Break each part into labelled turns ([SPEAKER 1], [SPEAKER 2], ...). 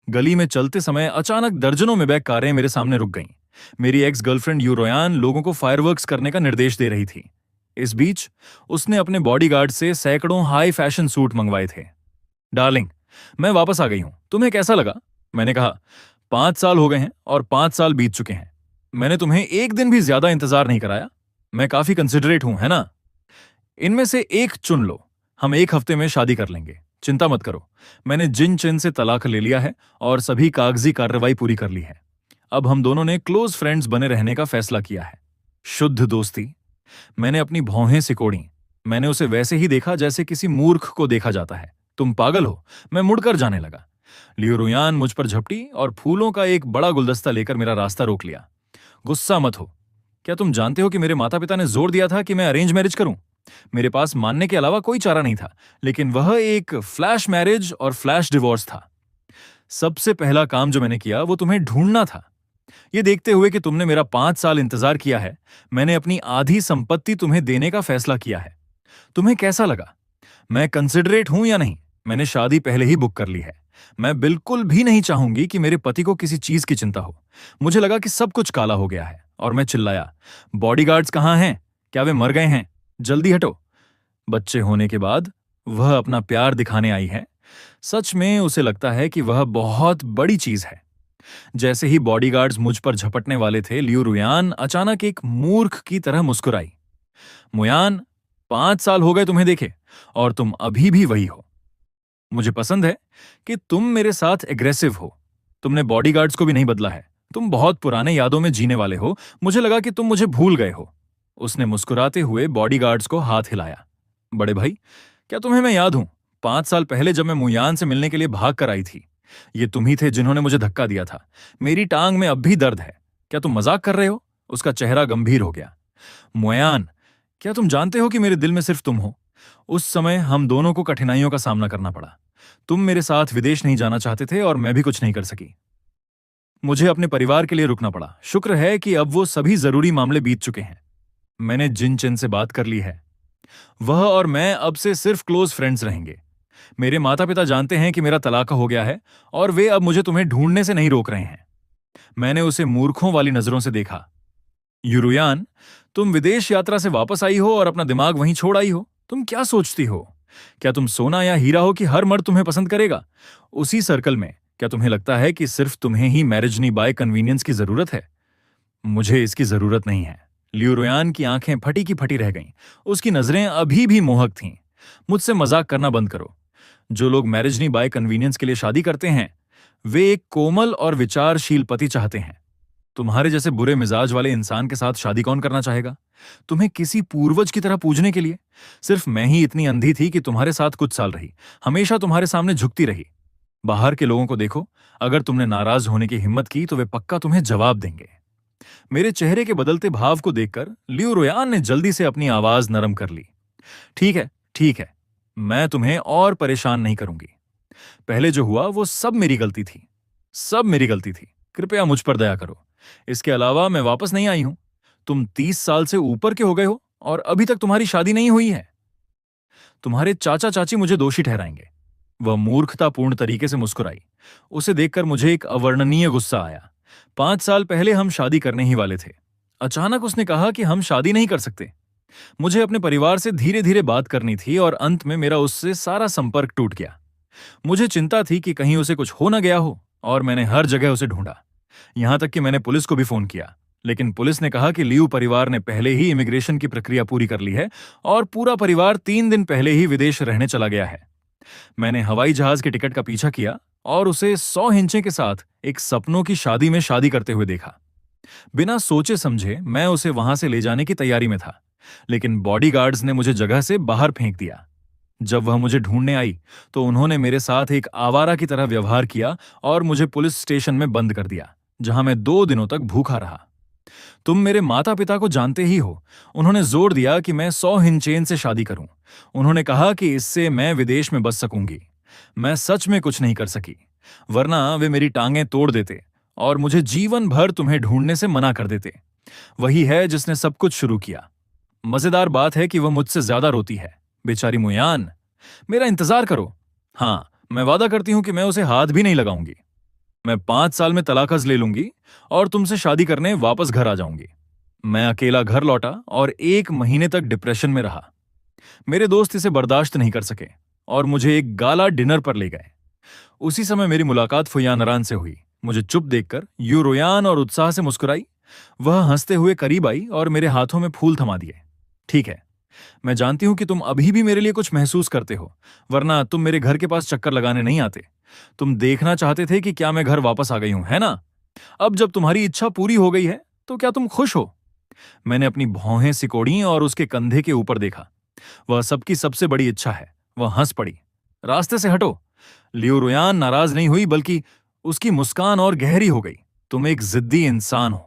[SPEAKER 1] गली में चलते समय अचानक दर्जनों में बैग कारें मेरे सामने रुक गईं। मेरी एक्स गर्लफ्रेंड यूरोयान लोगों को फायरवर्क्स करने का निर्देश दे रही थी। इस बीच उसने अपने बॉडीगार्ड से सैकड़ों हाई फैशन सूट मंगवाए थे। डार्लिंग, मैं वापस आ गई हूं, तुम्हें कैसा लगा? मैंने कहा, 5 साल हो गए हैं और 5 साल बीत चुके हैं। मैंने तुम्हें एक दिन भी ज्यादा इंतजार नहीं कराया। मैं काफी कंसिडरेट हूं, है ना? इनमें से एक चुन लो, हम एक हफ्ते में शादी कर लेंगे। चिंता मत करो, मैंने जिन चिन से तलाक ले लिया है और सभी कागजी कार्रवाई पूरी कर ली है। अब हम दोनों ने क्लोज फ्रेंड्स बने रहने का फैसला किया है। शुद्ध दोस्ती। मैंने अपनी भौहें सिकोड़ी। मैंने उसे वैसे ही देखा जैसे किसी मूर्ख को देखा जाता है। तुम पागल हो? मैं मुड़कर जाने लगा। लियोरुयान मुझ पर झपटी और फूलों का एक बड़ा गुलदस्ता लेकर मेरा रास्ता रोक लिया। गुस्सा मत हो। क्या तुम जानते हो कि मेरे माता पिता ने जोर दिया था कि मैं अरेंज मैरिज करूं? मेरे पास मानने के अलावा कोई चारा नहीं था, लेकिन वह एक फ्लैश मैरिज और फ्लैश डिवोर्स था। सबसे पहला काम जो मैंने किया वो तुम्हें ढूंढना था। ये देखते हुए कि तुमने मेरा 5 साल इंतजार किया है, मैंने अपनी आधी संपत्ति तुम्हें देने का फैसला किया है। तुम्हें कैसा लगा? मैं कंसिडरेट हूं या नहीं? मैंने शादी पहले ही बुक कर ली है। मैं बिल्कुल भी नहीं चाहूंगी कि मेरे पति को किसी चीज की चिंता हो। मुझे लगा कि सब कुछ काला हो गया है और मैं चिल्लाया, बॉडीगार्ड्स कहां हैं? क्या वे मर गए हैं? जल्दी हटो। बच्चे होने के बाद वह अपना प्यार दिखाने आई है। सच में उसे लगता है कि वह बहुत बड़ी चीज है। जैसे ही बॉडीगार्ड्स मुझ पर झपटने वाले थे, लियू रुयान अचानक एक मूर्ख की तरह मुस्कुराई। मुयान, 5 साल हो गए तुम्हें देखे और तुम अभी भी वही हो। मुझे पसंद है कि तुम मेरे साथ एग्रेसिव हो। तुमने बॉडीगार्ड्स को भी नहीं बदला है। तुम बहुत पुराने यादों में जीने वाले हो। मुझे लगा कि तुम मुझे भूल गए हो। उसने मुस्कुराते हुए बॉडीगार्ड्स को हाथ हिलाया। बड़े भाई, क्या तुम्हें मैं याद हूं? 5 साल पहले जब मैं मुयान से मिलने के लिए भाग कर आई थी, ये तुम ही थे जिन्होंने मुझे धक्का दिया था। मेरी टांग में अब भी दर्द है। क्या तुम मजाक कर रहे हो? उसका चेहरा गंभीर हो गया। मुयान, क्या तुम जानते हो कि मेरे दिल में सिर्फ तुम हो? उस समय हम दोनों को कठिनाइयों का सामना करना पड़ा। तुम मेरे साथ विदेश नहीं जाना चाहते थे और मैं भी कुछ नहीं कर सकी। मुझे अपने परिवार के लिए रुकना पड़ा। शुक्र है कि अब वो सभी जरूरी मामले बीत चुके हैं। मैंने जिन चिन से बात कर ली है। वह और मैं अब से सिर्फ क्लोज फ्रेंड्स रहेंगे। मेरे माता पिता जानते हैं कि मेरा तलाक हो गया है और वे अब मुझे तुम्हें ढूंढने से नहीं रोक रहे हैं। मैंने उसे मूर्खों वाली नजरों से देखा। यूरुयान, तुम विदेश यात्रा से वापस आई हो और अपना दिमाग वहीं छोड़ आई हो। तुम क्या सोचती हो? क्या तुम सोना या हीरा हो कि हर मर्द तुम्हें पसंद करेगा? उसी सर्कल में क्या तुम्हें लगता है कि सिर्फ तुम्हें ही मैरिज बाय कन्वीनियंस की जरूरत है? मुझे इसकी जरूरत नहीं है। लियोरुयान की आंखें फटी की फटी रह गईं। उसकी नजरें अभी भी मोहक थीं। मुझसे मजाक करना बंद करो। जो लोग मैरिज बाय कन्वीनियंस के लिए शादी करते हैं, वे एक कोमल और विचारशील पति चाहते हैं। तुम्हारे जैसे बुरे मिजाज वाले इंसान के साथ शादी कौन करना चाहेगा? तुम्हें किसी पूर्वज की तरह पूजने के लिए? सिर्फ मैं ही इतनी अंधी थी कि तुम्हारे साथ कुछ साल रही, हमेशा तुम्हारे सामने झुकती रही। बाहर के लोगों को देखो, अगर तुमने नाराज होने की हिम्मत की तो वे पक्का तुम्हें जवाब देंगे। मेरे चेहरे के बदलते भाव को देखकर लियू रोयान ने जल्दी से अपनी आवाज नरम कर ली। ठीक है, ठीक है, मैं तुम्हें और परेशान नहीं करूंगी। पहले जो हुआ वो सब मेरी गलती थी। सब मेरी गलती थी। कृपया मुझ पर दया करो। इसके अलावा मैं वापस नहीं आई हूं। तुम 30 साल से ऊपर के हो गए हो और अभी तक तुम्हारी शादी नहीं हुई है। तुम्हारे चाचा चाची मुझे दोषी ठहराएंगे। वह मूर्खतापूर्ण तरीके से मुस्कुराई। उसे देखकर मुझे एक अवर्णनीय गुस्सा आया। 5 साल पहले हम शादी करने ही वाले थे। अचानक उसने कहा कि हम शादी नहीं कर सकते। मुझे अपने परिवार से धीरे धीरे बात करनी थी और अंत में मेरा उससे सारा संपर्क टूट गया। मुझे चिंता थी कि कहीं उसे कुछ हो न गया हो और मैंने हर जगह उसे ढूंढा। यहां तक कि मैंने पुलिस को भी फोन किया, लेकिन पुलिस ने कहा कि लियू परिवार ने पहले ही इमिग्रेशन की प्रक्रिया पूरी कर ली है और पूरा परिवार 3 दिन पहले ही विदेश रहने चला गया है। मैंने हवाई जहाज के टिकट का पीछा किया और उसे 100 हिंचे के साथ एक सपनों की शादी में शादी करते हुए देखा। बिना सोचे समझे मैं उसे वहां से ले जाने की तैयारी में था, लेकिन बॉडीगार्ड्स ने मुझे जगह से बाहर फेंक दिया। जब वह मुझे ढूंढने आई तो उन्होंने मेरे साथ एक आवारा की तरह व्यवहार किया और मुझे पुलिस स्टेशन में बंद कर दिया, जहां मैं 2 दिनों तक भूखा रहा। तुम मेरे माता पिता को जानते ही हो। उन्होंने जोर दिया कि मैं 100 हिंचेन से शादी करूं। उन्होंने कहा कि इससे मैं विदेश में बच सकूंगी। मैं सच में कुछ नहीं कर सकी, वरना वे मेरी टांगें तोड़ देते और मुझे जीवन भर तुम्हें ढूंढने से मना कर देते। वही है जिसने सब कुछ शुरू किया। मजेदार बात है कि वह मुझसे ज्यादा रोती है। बेचारी मुयान, मेरा इंतजार करो। हाँ, मैं वादा करती हूं कि मैं उसे हाथ भी नहीं लगाऊंगी। मैं 5 साल में तलाकज ले लूंगी और तुमसे शादी करने वापस घर आ जाऊंगी। मैं अकेला घर लौटा और 1 महीने तक डिप्रेशन में रहा। मेरे दोस्त इसे बर्दाश्त नहीं कर सके और मुझे एक गाला डिनर पर ले गए। उसी समय मेरी मुलाकात फुयान अरान से हुई। मुझे चुप देखकर यूं रोयान और उत्साह से मुस्कुराई। वह हंसते हुए करीब आई और मेरे हाथों में फूल थमा दिए। ठीक है, मैं जानती हूं कि तुम अभी भी मेरे लिए कुछ महसूस करते हो, वरना तुम मेरे घर के पास चक्कर लगाने नहीं आते। तुम देखना चाहते थे कि क्या मैं घर वापस आ गई हूं, है ना? अब जब तुम्हारी इच्छा पूरी हो गई है तो क्या तुम खुश हो? मैंने अपनी भौहें सिकोड़ी और उसके कंधे के ऊपर देखा। वह सबकी सबसे बड़ी इच्छा है। वह हंस पड़ी। रास्ते से हटो। लियो रोयान नाराज नहीं हुई, बल्कि उसकी मुस्कान और गहरी हो गई। तुम एक जिद्दी इंसान हो।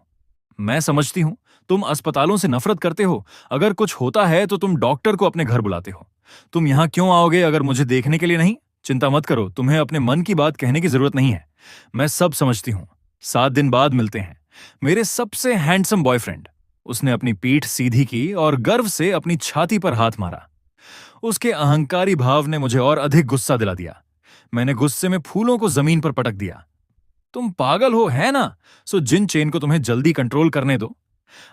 [SPEAKER 1] मैं समझती हूं, तुम अस्पतालों से नफरत करते हो। अगर कुछ होता है तो तुम डॉक्टर को अपने घर बुलाते हो। तुम यहां क्यों आओगे अगर मुझे देखने के लिए नहीं? चिंता मत करो, तुम्हें अपने मन की बात कहने की जरूरत नहीं है। मैं सब समझती हूं। 7 दिन बाद मिलते हैं। मेरे सबसे हैंडसम बॉयफ्रेंड। उसने अपनी पीठ सीधी की और गर्व से अपनी छाती पर हाथ मारा। उसके अहंकारी भाव ने मुझे और अधिक गुस्सा दिला दिया। मैंने गुस्से में फूलों को जमीन पर पटक दिया। तुम पागल हो, है ना? सो जिन चेन को तुम्हें जल्दी कंट्रोल करने दो।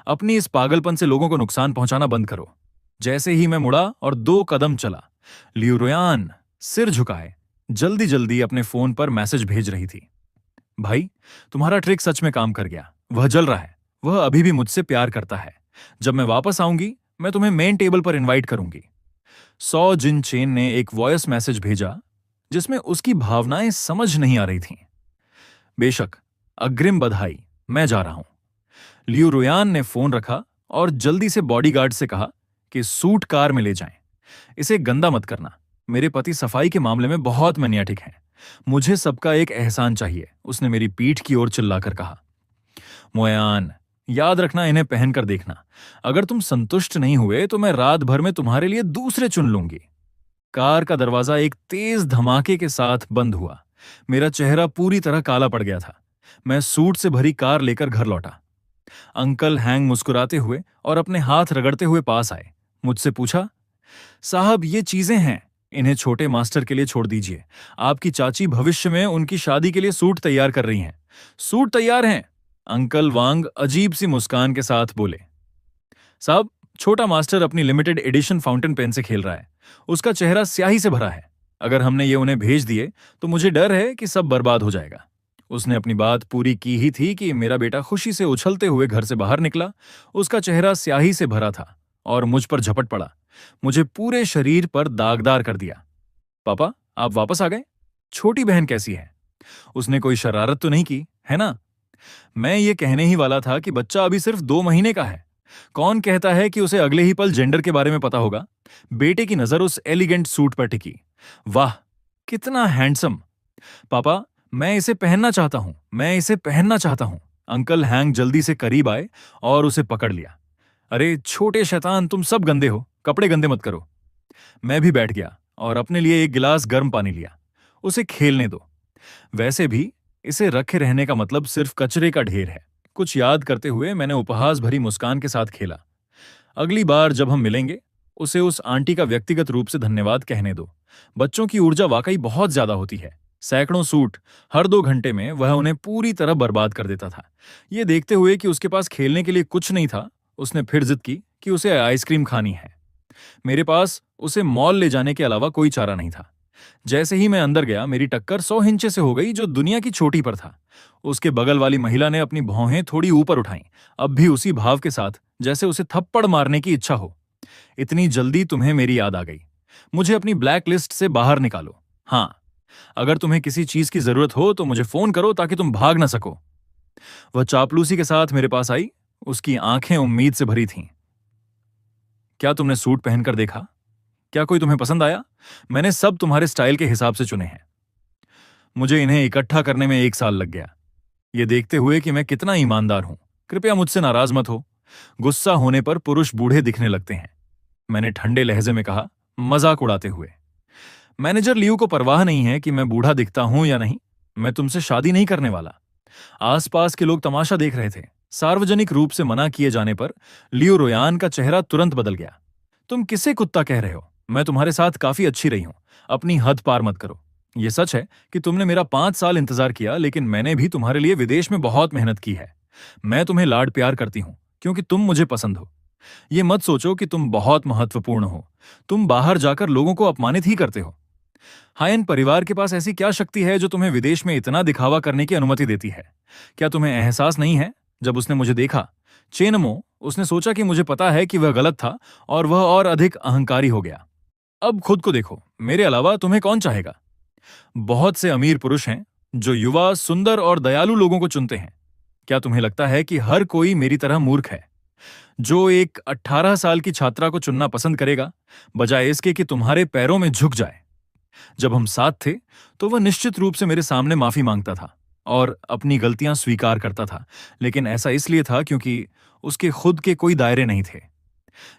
[SPEAKER 1] अपनी इस पागलपन से लोगों को नुकसान पहुंचाना बंद करो। जैसे ही मैं मुड़ा और 2 कदम चला, लियू रोयान सिर झुकाए जल्दी जल्दी अपने फोन पर मैसेज भेज रही थी। भाई, तुम्हारा ट्रिक सच में काम कर गया। वह जल रहा है। वह अभी भी मुझसे प्यार करता है। जब मैं वापस आऊंगी, मैं तुम्हें मेन टेबल पर इनवाइट करूंगी। सौ जिन चेन ने एक वॉइस मैसेज भेजा जिसमें उसकी भावनाएं समझ नहीं आ रही थीं। बेशक, अग्रिम बधाई, मैं जा रहा हूं। लियू रोयान ने फोन रखा और जल्दी से बॉडीगार्ड से कहा कि सूट कार में ले जाएं। इसे गंदा मत करना। मेरे पति सफाई के मामले में बहुत मैनियाटिक हैं। मुझे सबका एक एहसान चाहिए, उसने मेरी पीठ की ओर चिल्लाकर कहा। मोयान, याद रखना, इन्हें पहनकर देखना। अगर तुम संतुष्ट नहीं हुए तो मैं रात भर में तुम्हारे लिए दूसरे चुन लूंगी। कार का दरवाजा एक तेज धमाके के साथ बंद हुआ। मेरा चेहरा पूरी तरह काला पड़ गया था। मैं सूट से भरी कार लेकर घर लौटा। अंकल हैंग मुस्कुराते हुए और अपने हाथ रगड़ते हुए पास आए। मुझसे पूछा, साहब, ये चीजें हैं, इन्हें छोटे मास्टर के लिए छोड़ दीजिए। आपकी चाची भविष्य में उनकी शादी के लिए सूट तैयार कर रही हैं। सूट तैयार हैं? अंकल वांग अजीब सी मुस्कान के साथ बोले। साहब, छोटा मास्टर अपनी लिमिटेड एडिशन फाउंटेन पेन से खेल रहा है। उसका चेहरा स्याही से भरा है। अगर हमने ये उन्हें भेज दिए तो मुझे डर है कि सब बर्बाद हो जाएगा। उसने अपनी बात पूरी की ही थी कि मेरा बेटा खुशी से उछलते हुए घर से बाहर निकला। उसका चेहरा स्याही से भरा था और मुझ पर झपट पड़ा। मुझे पूरे शरीर पर दागदार कर दिया। पापा, आप वापस आ गए? छोटी बहन कैसी है? उसने कोई शरारत तो नहीं की, है ना? मैं ये कहने ही वाला था कि बच्चा अभी सिर्फ 2 महीने का है। कौन कहता है कि उसे अगले ही पल जेंडर के बारे में पता होगा? बेटे की नजर उस एलिगेंट सूट पर टिकी। वाह, कितना हैंडसम! पापा, मैं इसे पहनना चाहता हूं, मैं इसे पहनना चाहता हूं। अंकल हैंग जल्दी से करीब आए और उसे पकड़ लिया। अरे छोटे शैतान, तुम सब गंदे हो, कपड़े गंदे मत करो। मैं भी बैठ गया और अपने लिए एक गिलास गर्म पानी लिया। उसे खेलने दो। वैसे भी इसे रखे रहने का मतलब सिर्फ कचरे का ढेर है। कुछ याद करते हुए मैंने उपहास भरी मुस्कान के साथ खेला। अगली बार जब हम मिलेंगे, उसे उस आंटी का व्यक्तिगत रूप से धन्यवाद कहने दो। बच्चों की ऊर्जा वाकई बहुत ज्यादा होती है। सैकड़ों सूट हर 2 घंटे में वह उन्हें पूरी तरह बर्बाद कर देता था। ये देखते हुए कि उसके पास खेलने के लिए कुछ नहीं था, उसने फिर जिद की कि उसे आइसक्रीम खानी है। मेरे पास उसे मॉल ले जाने के अलावा कोई चारा नहीं था। जैसे ही मैं अंदर गया, मेरी टक्कर 100 इंच से हो गई, जो दुनिया की चोटी पर था। उसके बगल वाली महिला ने अपनी भौहें थोड़ी ऊपर उठाईं, अब भी उसी भाव के साथ जैसे उसे थप्पड़ मारने की इच्छा हो। इतनी जल्दी तुम्हें मेरी याद आ गई। मुझे अपनी ब्लैक लिस्ट से बाहर निकालो। हाँ, अगर तुम्हें किसी चीज की जरूरत हो तो मुझे फोन करो ताकि तुम भाग ना सको। वह चापलूसी के साथ मेरे पास आई। उसकी आंखें उम्मीद से भरी थीं। क्या तुमने सूट पहनकर देखा? क्या कोई तुम्हें पसंद आया? मैंने सब तुम्हारे स्टाइल के हिसाब से चुने हैं। मुझे इन्हें इकट्ठा करने में 1 साल लग गया, ये देखते हुए कि मैं कितना ईमानदार हूं। कृपया मुझसे नाराज मत हो। गुस्सा होने पर पुरुष बूढ़े दिखने लगते हैं, मैंने ठंडे लहजे में कहा, मजाक उड़ाते हुए। मैनेजर लियू को परवाह नहीं है कि मैं बूढ़ा दिखता हूं या नहीं। मैं तुमसे शादी नहीं करने वाला। आसपास के लोग तमाशा देख रहे थे। सार्वजनिक रूप से मना किए जाने पर लियो रोयान का चेहरा तुरंत बदल गया। तुम किसे कुत्ता कह रहे हो? मैं तुम्हारे साथ काफी अच्छी रही हूं। अपनी हद पार मत करो। ये सच है कि तुमने मेरा 5 साल इंतजार किया, लेकिन मैंने भी तुम्हारे लिए विदेश में बहुत मेहनत की है। मैं तुम्हें लाड प्यार करती हूँ क्योंकि तुम मुझे पसंद हो। ये मत सोचो कि तुम बहुत महत्वपूर्ण हो। तुम बाहर जाकर लोगों को अपमानित ही करते हो। हायन परिवार के पास ऐसी क्या शक्ति है जो तुम्हें विदेश में इतना दिखावा करने की अनुमति देती है? क्या तुम्हें एहसास नहीं है? जब उसने मुझे देखा, चेनमो, उसने सोचा कि मुझे पता है कि वह गलत था और वह और अधिक अहंकारी हो गया। अब खुद को देखो, मेरे अलावा तुम्हें कौन चाहेगा? बहुत से अमीर पुरुष हैं जो युवा, सुंदर और दयालु लोगों को चुनते हैं। क्या तुम्हें लगता है कि हर कोई मेरी तरह मूर्ख है जो एक 18 साल की छात्रा को चुनना पसंद करेगा बजाय इसके कि तुम्हारे पैरों में झुक जाए? जब हम साथ थे तो वह निश्चित रूप से मेरे सामने माफी मांगता था और अपनी गलतियां स्वीकार करता था, लेकिन ऐसा इसलिए था क्योंकि उसके खुद के कोई दायरे नहीं थे।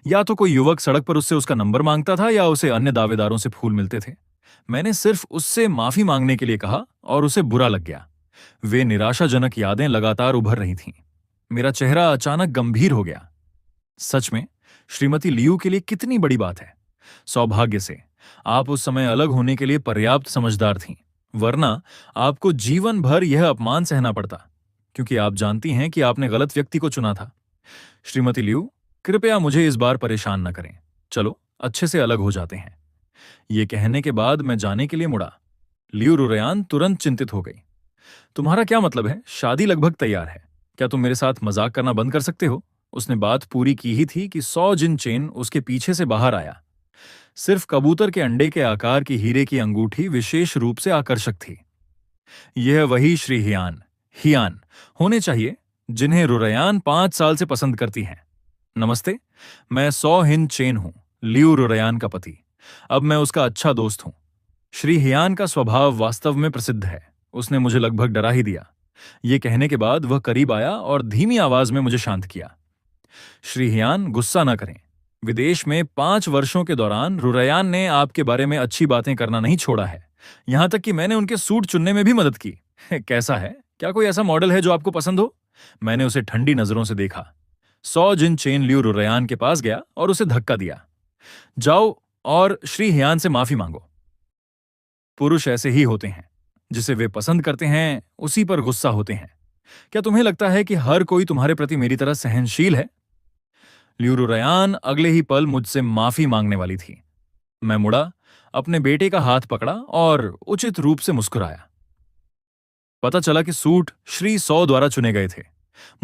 [SPEAKER 1] या तो कोई युवक सड़क पर उससे उसका नंबर मांगता था या उसे अन्य दावेदारों से फूल मिलते थे। मैंने सिर्फ उससे माफी मांगने के लिए कहा और उसे बुरा लग गया। वे निराशाजनक यादें लगातार उभर रही थीं। मेरा चेहरा अचानक गंभीर हो गया। सच में, श्रीमती लियू के लिए कितनी बड़ी बात है। सौभाग्य से आप उस समय अलग होने के लिए पर्याप्त समझदार थीं, वरना आपको जीवन भर यह अपमान सहना पड़ता, क्योंकि आप जानती हैं कि आपने गलत व्यक्ति को चुना था। श्रीमती लियू, कृपया मुझे इस बार परेशान न करें। चलो अच्छे से अलग हो जाते हैं। ये कहने के बाद मैं जाने के लिए मुड़ा। लियू रुरयान तुरंत चिंतित हो गई। तुम्हारा क्या मतलब है? शादी लगभग तैयार है। क्या तुम मेरे साथ मजाक करना बंद कर सकते हो? उसने बात पूरी की ही थी कि 100 जिन चेन उसके पीछे से बाहर आया। सिर्फ कबूतर के अंडे के आकार की हीरे की अंगूठी विशेष रूप से आकर्षक थी। यह वही श्री हियान हियान होने चाहिए जिन्हें रुरयान 5 साल से पसंद करती हैं। नमस्ते, मैं 100 हिन चेन हूं, लियू रुरयान का पति। अब मैं उसका अच्छा दोस्त हूं। श्री हियान का स्वभाव वास्तव में प्रसिद्ध है। उसने मुझे लगभग डरा ही दिया। ये कहने के बाद वह करीब आया और धीमी आवाज में मुझे शांत किया। श्री हियान, गुस्सा ना करें। विदेश में 5 वर्षों के दौरान रुरयान ने आपके बारे में अच्छी बातें करना नहीं छोड़ा है। यहां तक कि मैंने उनके सूट चुनने में भी मदद की। कैसा है? क्या कोई ऐसा मॉडल है जो आपको पसंद हो? मैंने उसे ठंडी नजरों से देखा। 100 जिन चेन लियू रुरयान के पास गया और उसे धक्का दिया। जाओ और श्री हियान से माफी मांगो। पुरुष ऐसे ही होते हैं। जिसे वे पसंद करते हैं उसी पर गुस्सा होते हैं। क्या तुम्हें लगता है कि हर कोई तुम्हारे प्रति मेरी तरह सहनशील है? लियू रुरयान अगले ही पल मुझसे माफी मांगने वाली थी। मैं मुड़ा, अपने बेटे का हाथ पकड़ा और उचित रूप से मुस्कुराया। पता चला कि सूट श्री 100 द्वारा चुने गए थे।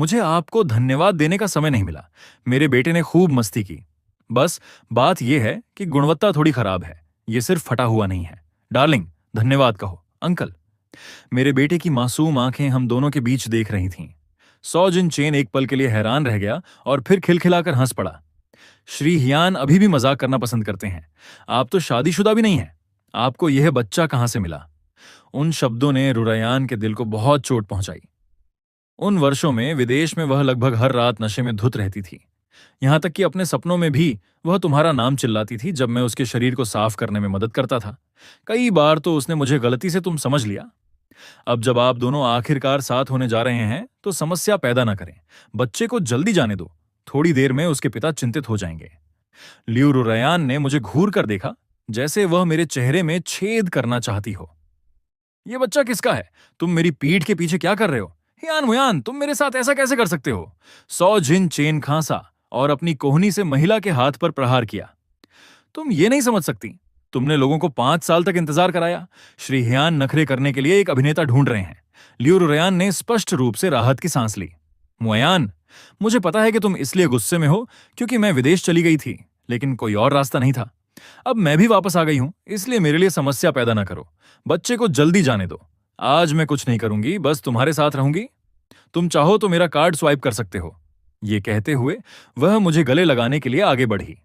[SPEAKER 1] मुझे आपको धन्यवाद देने का समय नहीं मिला। मेरे बेटे ने खूब मस्ती की। बस बात यह है कि गुणवत्ता थोड़ी खराब है। ये सिर्फ फटा हुआ नहीं है। डार्लिंग, धन्यवाद कहो। अंकल। मेरे बेटे की मासूम आंखें हम दोनों के बीच देख रही थीं। 100 जिन चेन एक पल के लिए हैरान रह गया और फिर खिलखिलाकर हंस पड़ा। श्री हियान अभी भी मजाक करना पसंद करते हैं। आप तो शादीशुदा भी नहीं है। आपको यह बच्चा कहां से मिला? उन शब्दों ने रुरयान के दिल को बहुत चोट पहुंचाई। उन वर्षों में विदेश में वह लगभग हर रात नशे में धुत रहती थी। यहां तक कि अपने सपनों में भी वह तुम्हारा नाम चिल्लाती थी जब मैं उसके शरीर को साफ करने में मदद करता था। कई बार तो उसने मुझे गलती से तुम समझ लिया। अब जब आप दोनों आखिरकार साथ होने जा रहे हैं तो समस्या पैदा ना करें। बच्चे को जल्दी जाने दो। थोड़ी देर में उसके पिता चिंतित हो जाएंगे। लियू रुरयान ने मुझे घूर कर देखा, जैसे वह मेरे चेहरे में छेद करना चाहती हो। यह बच्चा किसका है? तुम मेरी पीठ के पीछे क्या कर रहे हो? हियान हुयान, तुम मेरे साथ ऐसा कैसे कर सकते हो? 100 जिन चेन खांसा और अपनी कोहनी से महिला के हाथ पर प्रहार किया। तुम ये नहीं समझ सकती। तुमने लोगों को 5 साल तक इंतजार कराया। श्री हियान नखरे करने के लिए एक अभिनेता ढूंढ रहे हैं। लियू रुरयान ने स्पष्ट रूप से राहत की सांस ली। मुयान, मुझे पता है कि तुम इसलिए गुस्से में हो क्योंकि मैं विदेश चली गई थी, लेकिन कोई और रास्ता नहीं था। अब मैं भी वापस आ गई हूं, इसलिए मेरे लिए समस्या पैदा ना करो। बच्चे को जल्दी जाने दो। आज मैं कुछ नहीं करूंगी, बस तुम्हारे साथ रहूंगी। तुम चाहो तो मेरा कार्ड स्वाइप कर सकते हो। ये कहते हुए वह मुझे गले लगाने के लिए आगे बढ़ी।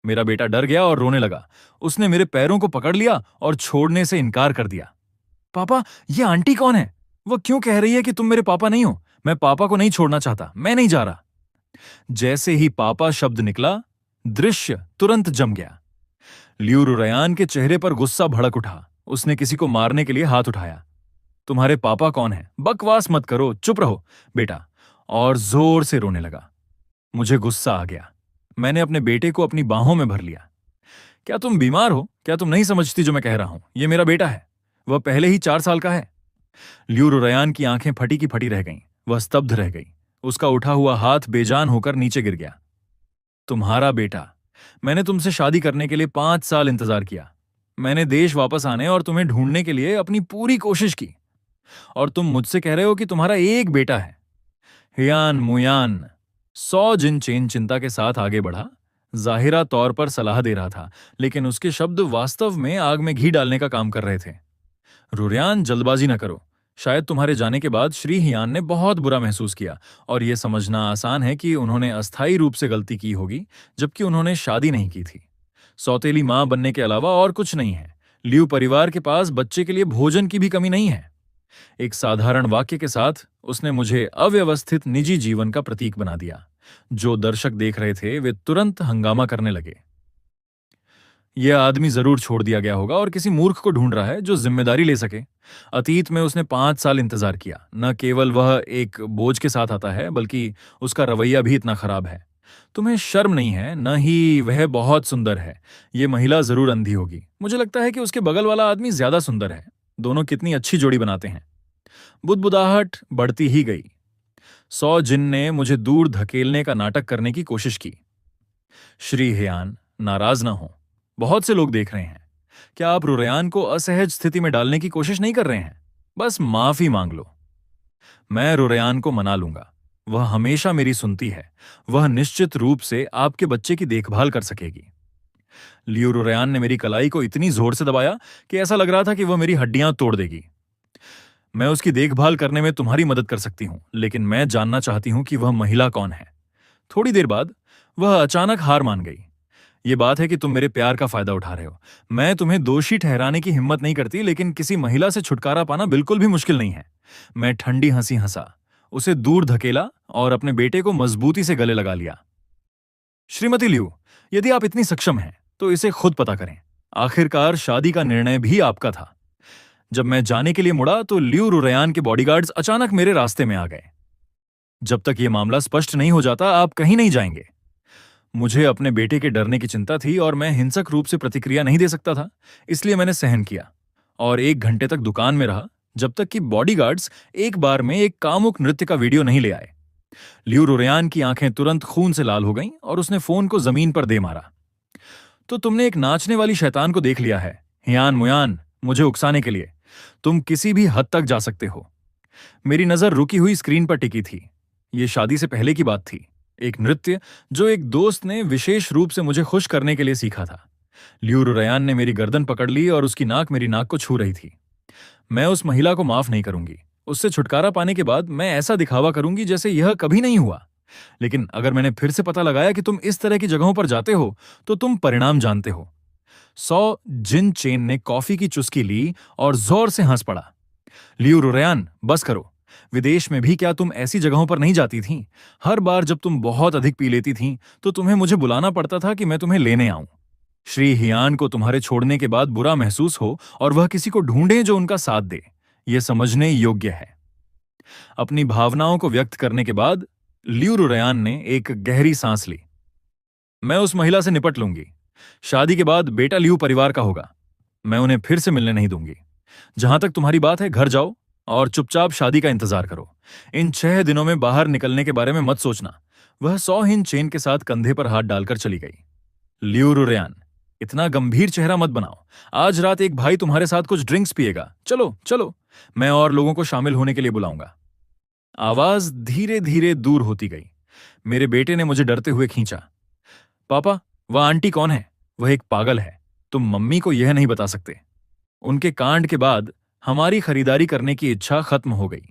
[SPEAKER 1] मेरा बेटा डर गया और रोने लगा। उसने मेरे पैरों को पकड़ लिया और छोड़ने से इनकार कर दिया। पापा, ये आंटी कौन है? वह क्यों कह रही है कि तुम मेरे पापा नहीं हो? मैं पापा को नहीं छोड़ना चाहता। मैं नहीं जा रहा। जैसे ही पापा शब्द निकला, दृश्य तुरंत जम गया। लियू रुरयान के चेहरे पर गुस्सा भड़क उठा। उसने किसी को मारने के लिए हाथ उठाया। तुम्हारे पापा कौन है? बकवास मत करो, चुप रहो बेटा। और जोर से रोने लगा। मुझे गुस्सा आ गया। मैंने अपने बेटे को अपनी बाहों में भर लिया। क्या तुम बीमार हो? क्या तुम नहीं समझती जो मैं कह रहा हूं? यह मेरा बेटा है। वह पहले ही 4 साल का है। लियू रुरयान की आंखें फटी की फटी रह गईं। वह स्तब्ध रह गई। उसका उठा हुआ हाथ बेजान होकर नीचे गिर गया। तुम्हारा बेटा। मैंने तुमसे शादी करने के लिए 5 साल इंतजार किया। मैंने देश वापस आने और तुम्हें ढूंढने के लिए अपनी पूरी कोशिश की। और तुम मुझसे कह रहे हो कि तुम्हारा एक बेटा है। हियान मुयान। सौ जिन चेन चिंता के साथ आगे बढ़ा। जाहिरा तौर पर सलाह दे रहा था, लेकिन उसके शब्द वास्तव में आग में घी डालने का काम कर रहे थे। रुरयान, जल्दबाजी न करो। शायद तुम्हारे जाने के बाद श्री हियान ने बहुत बुरा महसूस किया, और यह समझना आसान है कि उन्होंने अस्थायी रूप से गलती की होगी, जबकि उन्होंने शादी नहीं की थी। सौतेली मां बनने के अलावा और कुछ नहीं है। लियू परिवार के पास बच्चे के लिए भोजन की भी कमी नहीं है। एक साधारण वाक्य के साथ उसने मुझे अव्यवस्थित निजी जीवन का प्रतीक बना दिया। जो दर्शक देख रहे थे वे तुरंत हंगामा करने लगे। यह आदमी जरूर छोड़ दिया गया होगा और किसी मूर्ख को ढूंढ रहा है जो जिम्मेदारी ले सके। अतीत में उसने 5 साल इंतजार किया। न केवल वह एक बोझ के साथ आता है, बल्कि उसका रवैया भी इतना खराब है। तुम्हें शर्म नहीं है, न ही वह बहुत सुंदर है। ये महिला जरूर अंधी होगी। मुझे लगता है कि उसके बगल वाला आदमी ज्यादा सुंदर है। दोनों कितनी अच्छी जोड़ी बनाते हैं। बुदबुदाहट बढ़ती ही गई। 100 जिन ने मुझे दूर धकेलने का नाटक करने की कोशिश की। श्री हियान, नाराज ना हो। बहुत से लोग देख रहे हैं। क्या आप रुरयान को असहज स्थिति में डालने की कोशिश नहीं कर रहे हैं? बस माफी मांग लो। मैं रुरयान को मना लूंगा। वह हमेशा मेरी सुनती है। वह निश्चित रूप से आपके बच्चे की देखभाल कर सकेगी। लियू रुरयान ने मेरी कलाई को इतनी जोर से दबाया कि ऐसा लग रहा था कि वह मेरी हड्डियां तोड़ देगी। मैं उसकी देखभाल करने में तुम्हारी मदद कर सकती हूं, लेकिन मैं जानना चाहती हूं कि वह महिला कौन है। थोड़ी देर बाद वह अचानक हार मान गई। ये बात है कि तुम मेरे प्यार का फायदा उठा रहे हो। मैं तुम्हें दोषी ठहराने की हिम्मत नहीं करती, लेकिन किसी महिला से छुटकारा पाना बिल्कुल भी मुश्किल नहीं है। मैं ठंडी हंसी हंसा, उसे दूर धकेला और अपने बेटे को मजबूती से गले लगा लिया। श्रीमती लियू, यदि आप इतनी सक्षम हैं, तो इसे खुद पता करें। आखिरकार शादी का निर्णय भी आपका था। जब मैं जाने के लिए मुड़ा तो लियू रुरयान के बॉडीगार्ड्स अचानक मेरे रास्ते में आ गए। जब तक यह मामला स्पष्ट नहीं हो जाता, आप कहीं नहीं जाएंगे। मुझे अपने बेटे के डरने की चिंता थी और मैं हिंसक रूप से प्रतिक्रिया नहीं दे सकता था, इसलिए मैंने सहन किया और 1 घंटे तक दुकान में रहा, जब तक कि बॉडीगार्ड्स एक बार में एक कामुक नृत्य का वीडियो नहीं ले आए। लियू रुरयान की आंखें तुरंत खून से लाल हो गईं और उसने फोन को जमीन पर दे मारा। तो तुमने एक नाचने वाली शैतान को देख लिया है, हियान मुयान, मुझे उकसाने के लिए। तुम किसी भी हद तक जा सकते हो। मेरी नजर रुकी हुई स्क्रीन पर टिकी थी। यह शादी से पहले की बात थी। एक नृत्य जो एक दोस्त ने विशेष रूप से मुझे खुश करने के लिए सीखा था। लियू रुरयान ने मेरी गर्दन पकड़ ली और उसकी नाक मेरी नाक को छू रही थी। मैं उस महिला को माफ नहीं करूंगी। उससे छुटकारा पाने के बाद मैं ऐसा दिखावा करूंगी जैसे यह कभी नहीं हुआ। लेकिन अगर मैंने फिर से पता लगाया कि तुम इस तरह की जगहों पर जाते हो, तो तुम परिणाम जानते हो। 100 जिन चेन ने कॉफी की चुस्की ली और जोर से हंस पड़ा। लियू रुरयान, बस करो। विदेश में भी क्या तुम ऐसी जगहों पर नहीं जाती थीं? हर बार जब तुम बहुत अधिक पी लेती थीं, तो तुम्हें मुझे बुलाना पड़ता था कि मैं तुम्हें लेने आऊं। श्री हियान को तुम्हारे छोड़ने के बाद बुरा महसूस हो और वह किसी को ढूंढे जो उनका साथ दे, यह समझने योग्य है। अपनी भावनाओं को व्यक्त करने के बाद लियू रुरयान ने एक गहरी सांस ली। मैं उस महिला से निपट लूंगी। शादी के बाद बेटा लियू परिवार का होगा। मैं उन्हें फिर से मिलने नहीं दूंगी। जहां तक तुम्हारी बात है, घर जाओ और चुपचाप शादी का इंतजार करो। इन 6 दिनों में बाहर निकलने के बारे में मत सोचना। वह 100 हिन चेन के साथ कंधे पर हाथ डालकर चली गई। लियू रुरयान, इतना गंभीर चेहरा मत बनाओ। आज रात एक भाई तुम्हारे साथ कुछ ड्रिंक्स पिएगा। चलो चलो, मैं और लोगों को शामिल होने के लिए बुलाऊंगा। आवाज धीरे धीरे दूर होती गई। मेरे बेटे ने मुझे डरते हुए खींचा। पापा, वह आंटी कौन है? वह एक पागल है। तुम मम्मी को यह नहीं बता सकते। उनके कांड के बाद हमारी खरीदारी करने की इच्छा खत्म हो गई।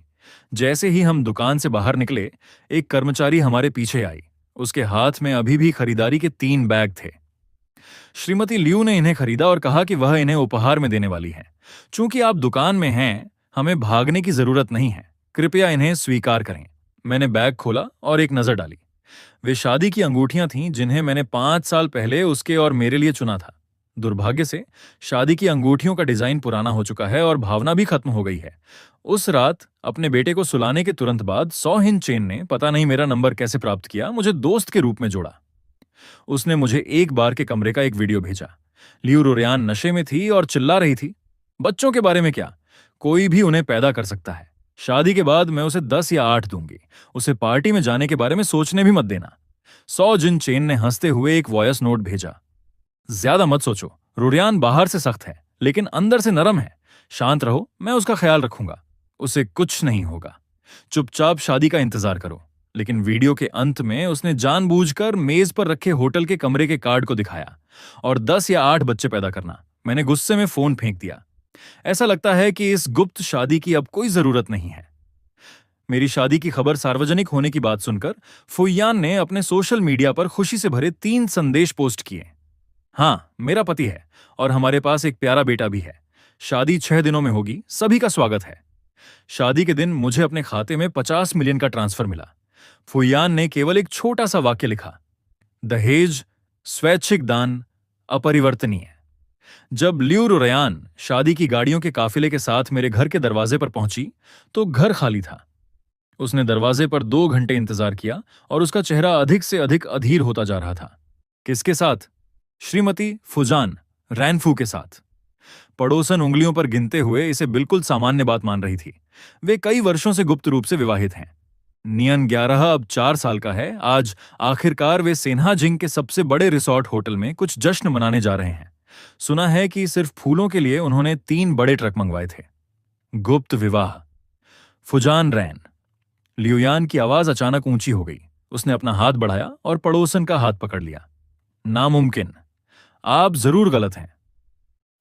[SPEAKER 1] जैसे ही हम दुकान से बाहर निकले, एक कर्मचारी हमारे पीछे आई। उसके हाथ में अभी भी खरीदारी के 3 बैग थे। श्रीमती लियू ने इन्हें खरीदा और कहा कि वह इन्हें उपहार में देने वाली है। चूंकि आप दुकान में हैं, हमें भागने की जरूरत नहीं है। कृपया इन्हें स्वीकार करें। मैंने बैग खोला और एक नजर डाली। वे शादी की अंगूठियां थीं जिन्हें मैंने 5 साल पहले उसके और मेरे लिए चुना था। दुर्भाग्य से शादी की अंगूठियों का डिजाइन पुराना हो चुका है और भावना भी खत्म हो गई है। उस रात अपने बेटे को सुलाने के तुरंत बाद 100 हिन चेन ने, पता नहीं मेरा नंबर कैसे प्राप्त किया, मुझे दोस्त के रूप में जोड़ा। उसने मुझे एक बार के कमरे का एक वीडियो भेजा। लियू रुरयान नशे में थी और चिल्ला रही थी। बच्चों के बारे में क्या, कोई भी उन्हें पैदा कर सकता है। शादी के बाद मैं उसे 10 या 8 दूंगी। उसे पार्टी में जाने के बारे में सोचने भी मत देना। सौ जिन चेन ने हंसते हुए एक वॉयस नोट भेजा। ज्यादा मत सोचो, रुरियान बाहर से सख्त है लेकिन अंदर से नरम है। शांत रहो, मैं उसका ख्याल रखूंगा। उसे कुछ नहीं होगा। चुपचाप शादी का इंतजार करो। लेकिन वीडियो के अंत में उसने जानबूझकर मेज पर रखे होटल के कमरे के कार्ड को दिखाया और 10 या 8 बच्चे पैदा करना। मैंने गुस्से में फोन फेंक दिया। ऐसा लगता है कि इस गुप्त शादी की अब कोई जरूरत नहीं है। मेरी शादी की खबर सार्वजनिक होने की बात सुनकर फुइयान ने अपने सोशल मीडिया पर खुशी से भरे 3 संदेश पोस्ट किए। हाँ, मेरा पति है और हमारे पास एक प्यारा बेटा भी है। शादी 6 दिनों में होगी, सभी का स्वागत है। शादी के दिन मुझे अपने खाते में 50 मिलियन का ट्रांसफर मिला। फुइयान ने केवल एक छोटा सा वाक्य लिखा, दहेज, स्वैच्छिक दान, अपरिवर्तनीय। जब लियू रुरयान शादी की गाड़ियों के काफिले के साथ मेरे घर के दरवाजे पर पहुंची तो घर खाली था। उसने दरवाजे पर 2 घंटे इंतजार किया और उसका चेहरा अधिक से अधिक अधीर होता जा रहा था। किसके साथ? श्रीमती फुजान रैनफू के साथ। पड़ोसन उंगलियों पर गिनते हुए इसे बिल्कुल सामान्य बात मान रही थी। वे कई वर्षों से गुप्त रूप से विवाहित हैं। नियन 11 अब 4 साल का है। आज आखिरकार वे सेन्हाजिंग के सबसे बड़े रिसोर्ट होटल में कुछ जश्न मनाने जा रहे हैं। सुना है कि सिर्फ फूलों के लिए उन्होंने 3 बड़े ट्रक मंगवाए थे। गुप्त विवाह। फुजान रैन। लियुयान की आवाज अचानक ऊंची हो गई। उसने अपना हाथ बढ़ाया और पड़ोसन का हाथ पकड़ लिया। नामुमकिन। आप जरूर गलत हैं।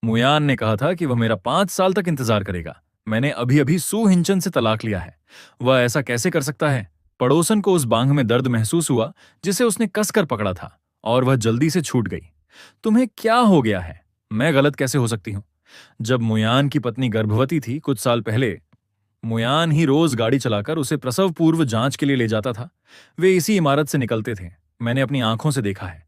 [SPEAKER 1] मुयान ने कहा था कि वह मेरा 5 साल तक इंतजार करेगा। मैंने अभी अभी सू हिंचन से तलाक लिया है। वह ऐसा कैसे कर सकता है? पड़ोसन को उस बांह में दर्द महसूस हुआ जिसे उसने कसकर पकड़ा था और वह जल्दी से छूट गई। तुम्हें क्या हो गया है? मैं गलत कैसे हो सकती हूं? जब मुयान की पत्नी गर्भवती थी कुछ साल पहले, मुयान ही रोज गाड़ी चलाकर उसे प्रसव पूर्व जांच के लिए ले जाता था। वे इसी इमारत से निकलते थे। मैंने अपनी आंखों से देखा है।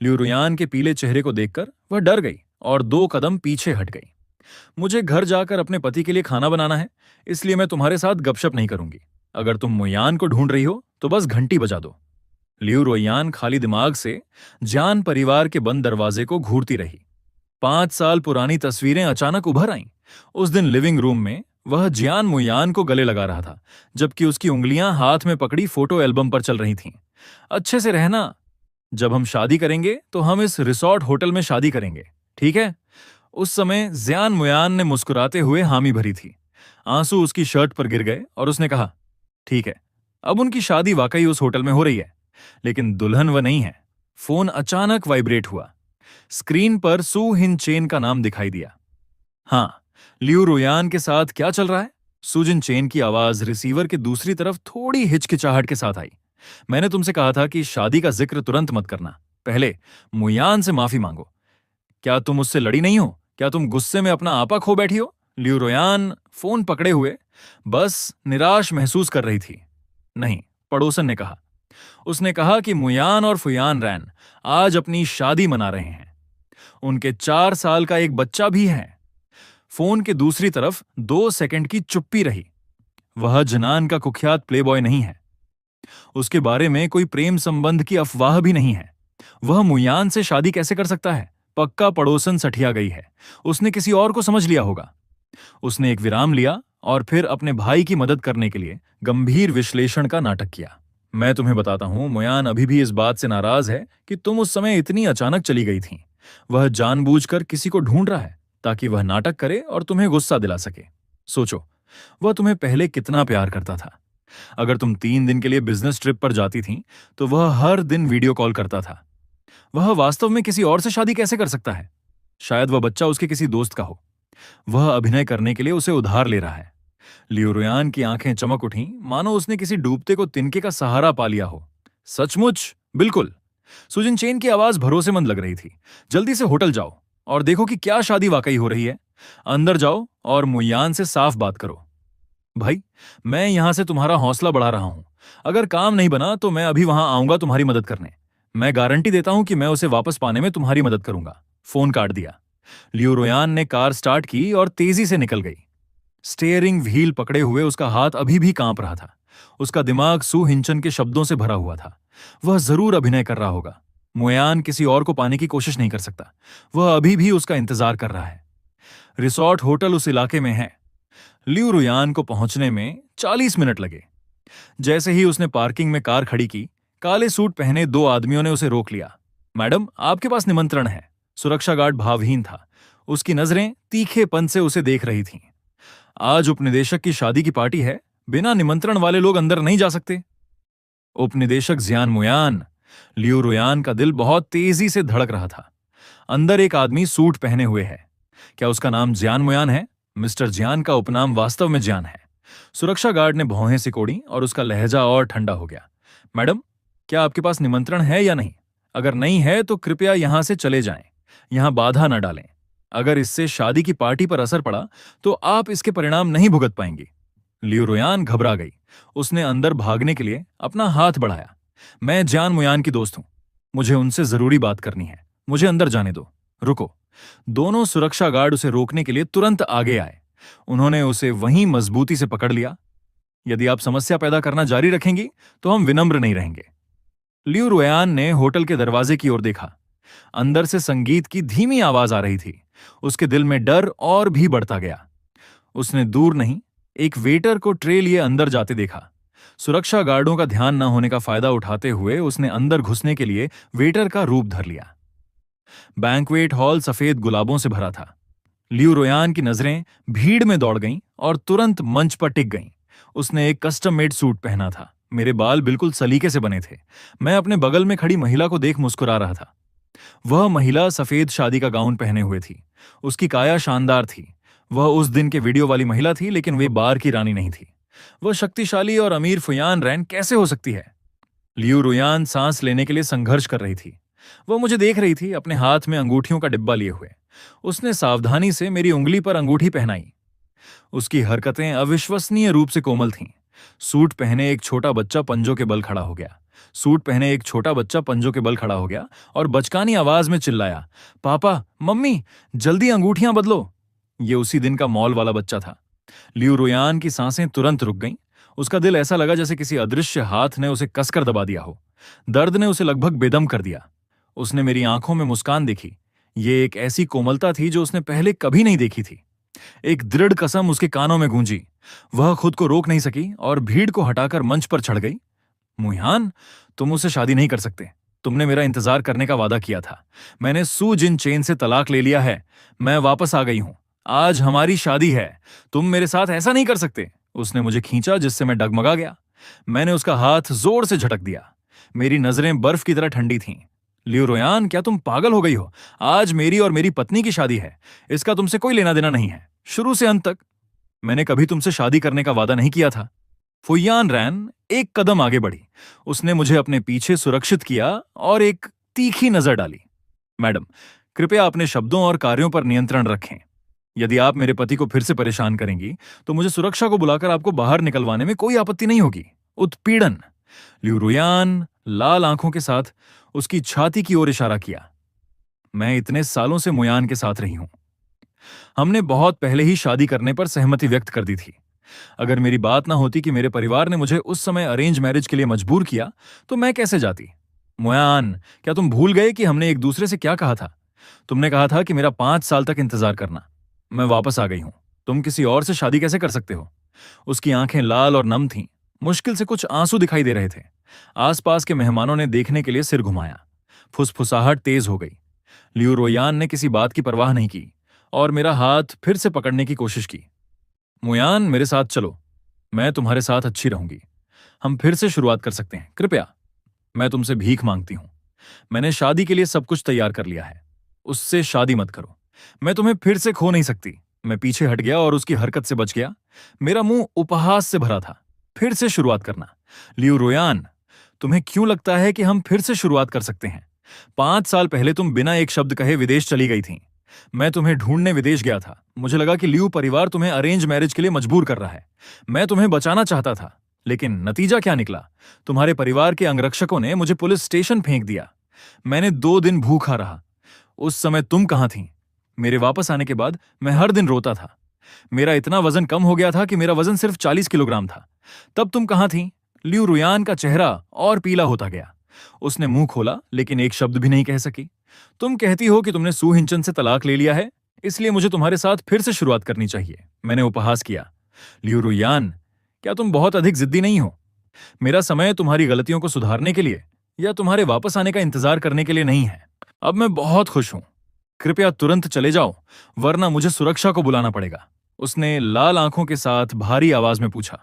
[SPEAKER 1] ल्यूरुयान के पीले चेहरे को देखकर वह डर गई और 2 कदम पीछे हट गई। मुझे घर जाकर अपने पति के लिए खाना बनाना है, इसलिए मैं तुम्हारे साथ गपशप नहीं करूंगी। अगर तुम मुयान को ढूंढ रही हो तो बस घंटी बजा दो। लियू रोयान खाली दिमाग से जान परिवार के बंद दरवाजे को घूरती रही। 5 साल पुरानी तस्वीरें अचानक उभर आईं। उस दिन लिविंग रूम में वह जियान मुयान को गले लगा रहा था, जबकि उसकी उंगलियां हाथ में पकड़ी फोटो एल्बम पर चल रही थीं। अच्छे से रहना। जब हम शादी करेंगे तो हम इस रिसोर्ट होटल में शादी करेंगे, ठीक है? उस समय जियान मुयान ने मुस्कुराते हुए हामी भरी थी। आंसू उसकी शर्ट पर गिर गए और उसने कहा, ठीक है। अब उनकी शादी वाकई उस होटल में हो रही है, लेकिन दुल्हन वह नहीं है। फोन अचानक वाइब्रेट हुआ। स्क्रीन पर सू हिन चेन का नाम दिखाई दिया। हाँ, लियू रुयान के साथ क्या चल रहा है? सुजिन चेन की आवाज रिसीवर के दूसरी तरफ थोड़ी हिचकिचाहट के साथ आई। मैंने तुमसे कहा था कि शादी का जिक्र तुरंत मत करना। पहले मुयान से माफी मांगो। क्या तुम उससे लड़ी नहीं हो? क्या तुम गुस्से में अपना आपा खो बैठी हो? लियू रुयान फोन पकड़े हुए बस निराश महसूस कर रही थी। नहीं, पड़ोसन ने कहा। उसने कहा कि मुयान और फुयान रैन आज अपनी शादी मना रहे हैं। उनके 4 साल का एक बच्चा भी है। फोन के दूसरी तरफ 2 सेकंड की चुप्पी रही। वह जनान का कुख्यात प्लेबॉय नहीं है। उसके बारे में कोई प्रेम संबंध की अफवाह भी नहीं है। वह मुयान से शादी कैसे कर सकता है? पक्का पड़ोसन सठिया गई है। उसने किसी और को समझ लिया होगा। उसने एक विराम लिया और फिर अपने भाई की मदद करने के लिए गंभीर विश्लेषण का नाटक किया। मैं तुम्हें बताता हूं, मुयान अभी भी इस बात से नाराज है कि तुम उस समय इतनी अचानक चली गई थीं। वह जानबूझकर किसी को ढूंढ रहा है ताकि वह नाटक करे और तुम्हें गुस्सा दिला सके। सोचो, वह तुम्हें पहले कितना प्यार करता था। अगर तुम 3 दिन के लिए बिजनेस ट्रिप पर जाती थीं, तो वह हर दिन वीडियो कॉल करता था। वह वास्तव में किसी और से शादी कैसे कर सकता है? शायद वह बच्चा उसके किसी दोस्त का हो। वह अभिनय करने के लिए उसे उधार ले रहा है। लियू रुयान की आंखें चमक उठीं, मानो उसने किसी डूबते को तिनके का सहारा पा लिया हो। सचमुच? बिल्कुल। सुजिन चेन की आवाज भरोसेमंद लग रही थी। जल्दी से होटल जाओ और देखो कि क्या शादी वाकई हो रही है। अंदर जाओ और मुयान से साफ बात करो। भाई, मैं यहां से तुम्हारा हौसला बढ़ा रहा हूं। अगर काम नहीं बना तो मैं अभी वहां आऊंगा तुम्हारी मदद करने। मैं गारंटी देता हूं कि मैं उसे वापस पाने में तुम्हारी मदद करूंगा। फोन काट दिया। लियू रुयान ने कार स्टार्ट की और तेजी से निकल गई। स्टीयरिंग व्हील पकड़े हुए उसका हाथ अभी भी कांप रहा था। उसका दिमाग सू हिंचन के शब्दों से भरा हुआ था। वह जरूर अभिनय कर रहा होगा। मुयान किसी और को पाने की कोशिश नहीं कर सकता। वह अभी भी उसका इंतजार कर रहा है। रिसोर्ट होटल उस इलाके में है। लियू रुयान को पहुंचने में 40 मिनट लगे। जैसे ही उसने पार्किंग में कार खड़ी की, काले सूट पहने दो आदमियों ने उसे रोक लिया। मैडम, आपके पास निमंत्रण है। सुरक्षा गार्ड भावहीन था। उसकी नजरें तीखेपन से उसे देख रही थीं। आज उपनिदेशक की शादी की पार्टी है, बिना निमंत्रण वाले लोग अंदर नहीं जा सकते। उपनिदेशक जियान मुयान। लियू रुयान का दिल बहुत तेजी से धड़क रहा था। अंदर एक आदमी सूट पहने हुए है। क्या उसका नाम जियान मुयान है? मिस्टर जियान का उपनाम वास्तव में जियान है। सुरक्षा गार्ड ने भौहें सिकोड़ी और उसका लहजा और ठंडा हो गया। मैडम, क्या आपके पास निमंत्रण है या नहीं? अगर नहीं है तो कृपया यहां से चले जाएं। यहां बाधा न डालें। अगर इससे शादी की पार्टी पर असर पड़ा तो आप इसके परिणाम नहीं भुगत पाएंगी। लियू रुयान घबरा गई। उसने अंदर भागने के लिए अपना हाथ बढ़ाया। मैं जियान मुयान की दोस्त हूं। मुझे उनसे जरूरी बात करनी है। मुझे अंदर जाने दो। रुको। दोनों सुरक्षा गार्ड उसे रोकने के लिए तुरंत आगे आए। उन्होंने उसे वहीं मजबूती से पकड़ लिया। यदि आप समस्या पैदा करना जारी रखेंगी तो हम विनम्र नहीं रहेंगे। लियू रुयान ने होटल के दरवाजे की ओर देखा। अंदर से संगीत की धीमी आवाज आ रही थी। उसके दिल में डर और भी बढ़ता गया। उसने दूर नहीं, एक वेटर को ट्रे लिए अंदर जाते देखा। सुरक्षा गार्डों का ध्यान न होने का फायदा उठाते हुए उसने अंदर घुसने के लिए वेटर का रूप धर लिया। बैंक्वेट हॉल सफेद गुलाबों से भरा था। लियू रुयान की नजरें भीड़ में दौड़ गईं और तुरंत मंच पर टिक गईं। उसने एक कस्टम मेड सूट पहना था। मेरे बाल बिल्कुल सलीके से बने थे। मैं अपने बगल में खड़ी महिला को देख मुस्कुरा रहा था। वह महिला सफेद शादी का गाउन पहने हुए थी। उसकी काया शानदार थी। वह उस दिन के वीडियो वाली महिला थी, लेकिन वे बार की रानी नहीं थी। वह शक्तिशाली और अमीर फुयान रैन कैसे हो सकती है? लियू रुयान सांस लेने के लिए संघर्ष कर रही थी। वह मुझे देख रही थी, अपने हाथ में अंगूठियों का डिब्बा लिए हुए। उसने सावधानी से मेरी उंगली पर अंगूठी पहनाई। उसकी हरकतें अविश्वसनीय रूप से कोमल थीं। सूट पहने एक छोटा बच्चा पंजों के बल खड़ा हो गया। और बचकानी आवाज में चिल्लाया, पापा, मम्मी, जल्दी अंगूठियां बदलो। ये उसी दिन का मॉल वाला बच्चा था। लियू रुयान की सांसें तुरंत रुक गईं। उसका दिल ऐसा लगा जैसे किसी अदृश्य हाथ ने उसे कसकर दबा दिया हो। दर्द ने उसे लगभग बेदम कर दिया। उसने मेरी आंखों में मुस्कान देखी। ये एक ऐसी कोमलता थी जो उसने पहले कभी नहीं देखी थी। एक दृढ़ कसम उसके कानों में गूंजी। वह खुद को रोक नहीं सकी और भीड़ को हटाकर मंच पर चढ़ गई। मुयान, तुम उससे शादी नहीं कर सकते। तुमने मेरा इंतजार करने का वादा किया था। मैंने सू जिन चेन से तलाक ले लिया है। मैं वापस आ गई हूं। आज हमारी शादी है। तुम मेरे साथ ऐसा नहीं कर सकते। उसने मुझे खींचा, जिससे मैं डगमगा गया। मैंने उसका हाथ जोर से झटक दिया। मेरी नजरें बर्फ की तरह ठंडी थीं। लियू रुयान, क्या तुम पागल हो गई हो? आज मेरी और मेरी पत्नी की शादी है। इसका तुमसे कोई लेना देना नहीं है। शुरू से अंत तक मैंने कभी तुमसे शादी करने का वादा नहीं किया था। फुयान रैन एक कदम आगे बढ़ी। उसने मुझे अपने पीछे सुरक्षित किया और एक तीखी नजर डाली। मैडम, कृपया अपने शब्दों और कार्यों पर नियंत्रण रखें। यदि आप मेरे पति को फिर से परेशान करेंगी तो मुझे सुरक्षा को बुलाकर आपको बाहर निकलवाने में कोई आपत्ति नहीं होगी। उत्पीड़न। लियू रुयान लाल आंखों के साथ उसकी छाती की ओर इशारा किया। मैं इतने सालों से मुयान के साथ रही हूं। हमने बहुत पहले ही शादी करने पर सहमति व्यक्त कर दी थी। अगर मेरी बात ना होती कि मेरे परिवार ने मुझे उस समय अरेंज मैरिज के लिए मजबूर किया तो मैं कैसे जाती? मुयान, क्या तुम भूल गए कि हमने एक दूसरे से क्या कहा था? तुमने कहा था कि मेरा 5 साल तक इंतजार करना। मैं वापस आ गई हूं। तुम किसी और से शादी कैसे कर सकते हो? उसकी आंखें लाल और नम थीं। मुश्किल से कुछ आंसू दिखाई दे रहे थे। आसपास के मेहमानों ने देखने के लिए सिर घुमाया। फुसफुसाहट तेज हो गई। लियू रुयान ने किसी बात की परवाह नहीं की और मेरा हाथ फिर से पकड़ने की कोशिश की। मुयान, मेरे साथ चलो। मैं तुम्हारे साथ अच्छी रहूंगी। हम फिर से शुरुआत कर सकते हैं। कृपया, मैं तुमसे भीख मांगती हूं। मैंने शादी के लिए सब कुछ तैयार कर लिया है। उससे शादी मत करो। मैं तुम्हें फिर से खो नहीं सकती। मैं पीछे हट गया और उसकी हरकत से बच गया। मेरा मुंह उपहास से भरा था। फिर से शुरुआत करना। लियू रुयान, तुम्हें क्यों लगता है कि हम फिर से शुरुआत कर सकते हैं? 5 साल पहले तुम बिना एक शब्द कहे विदेश चली गई थीं। मैं तुम्हें ढूंढने विदेश गया था। मुझे लगा कि लियू परिवार तुम्हें अरेंज मैरिज के लिए मजबूर कर रहा है। मैं तुम्हें बचाना चाहता था, लेकिन नतीजा क्या निकला? तुम्हारे परिवार के अंगरक्षकों ने मुझे पुलिस स्टेशन फेंक दिया। मैंने 2 दिन भूखा रहा। उस समय तुम कहां थीं? मेरे वापस आने के बाद मैं हर दिन रोता था। मेरा इतना वजन कम हो गया था कि मेरा वजन सिर्फ 40 किलोग्राम था। तब तुम कहां थीं? लियू रुयान का चेहरा और पीला होता गया। उसने मुंह खोला, लेकिन एक शब्द भी नहीं कह सकी। तुम कहती हो कि तुमने सू हिंचन से तलाक ले लिया है। इसलिए मुझे तुम्हारे साथ फिर से शुरुआत करनी चाहिए। मैंने उपहास किया। लियू रुयान, क्या तुम बहुत अधिक जिद्दी नहीं हो? मेरा समय तुम्हारी गलतियों को सुधारने के लिए या तुम्हारे वापस आने का इंतजार करने के लिए नहीं है। अब मैं बहुत खुश हूं। कृपया तुरंत चले जाओ, वरना मुझे सुरक्षा को बुलाना पड़ेगा। उसने लाल आंखों के साथ भारी आवाज में पूछा।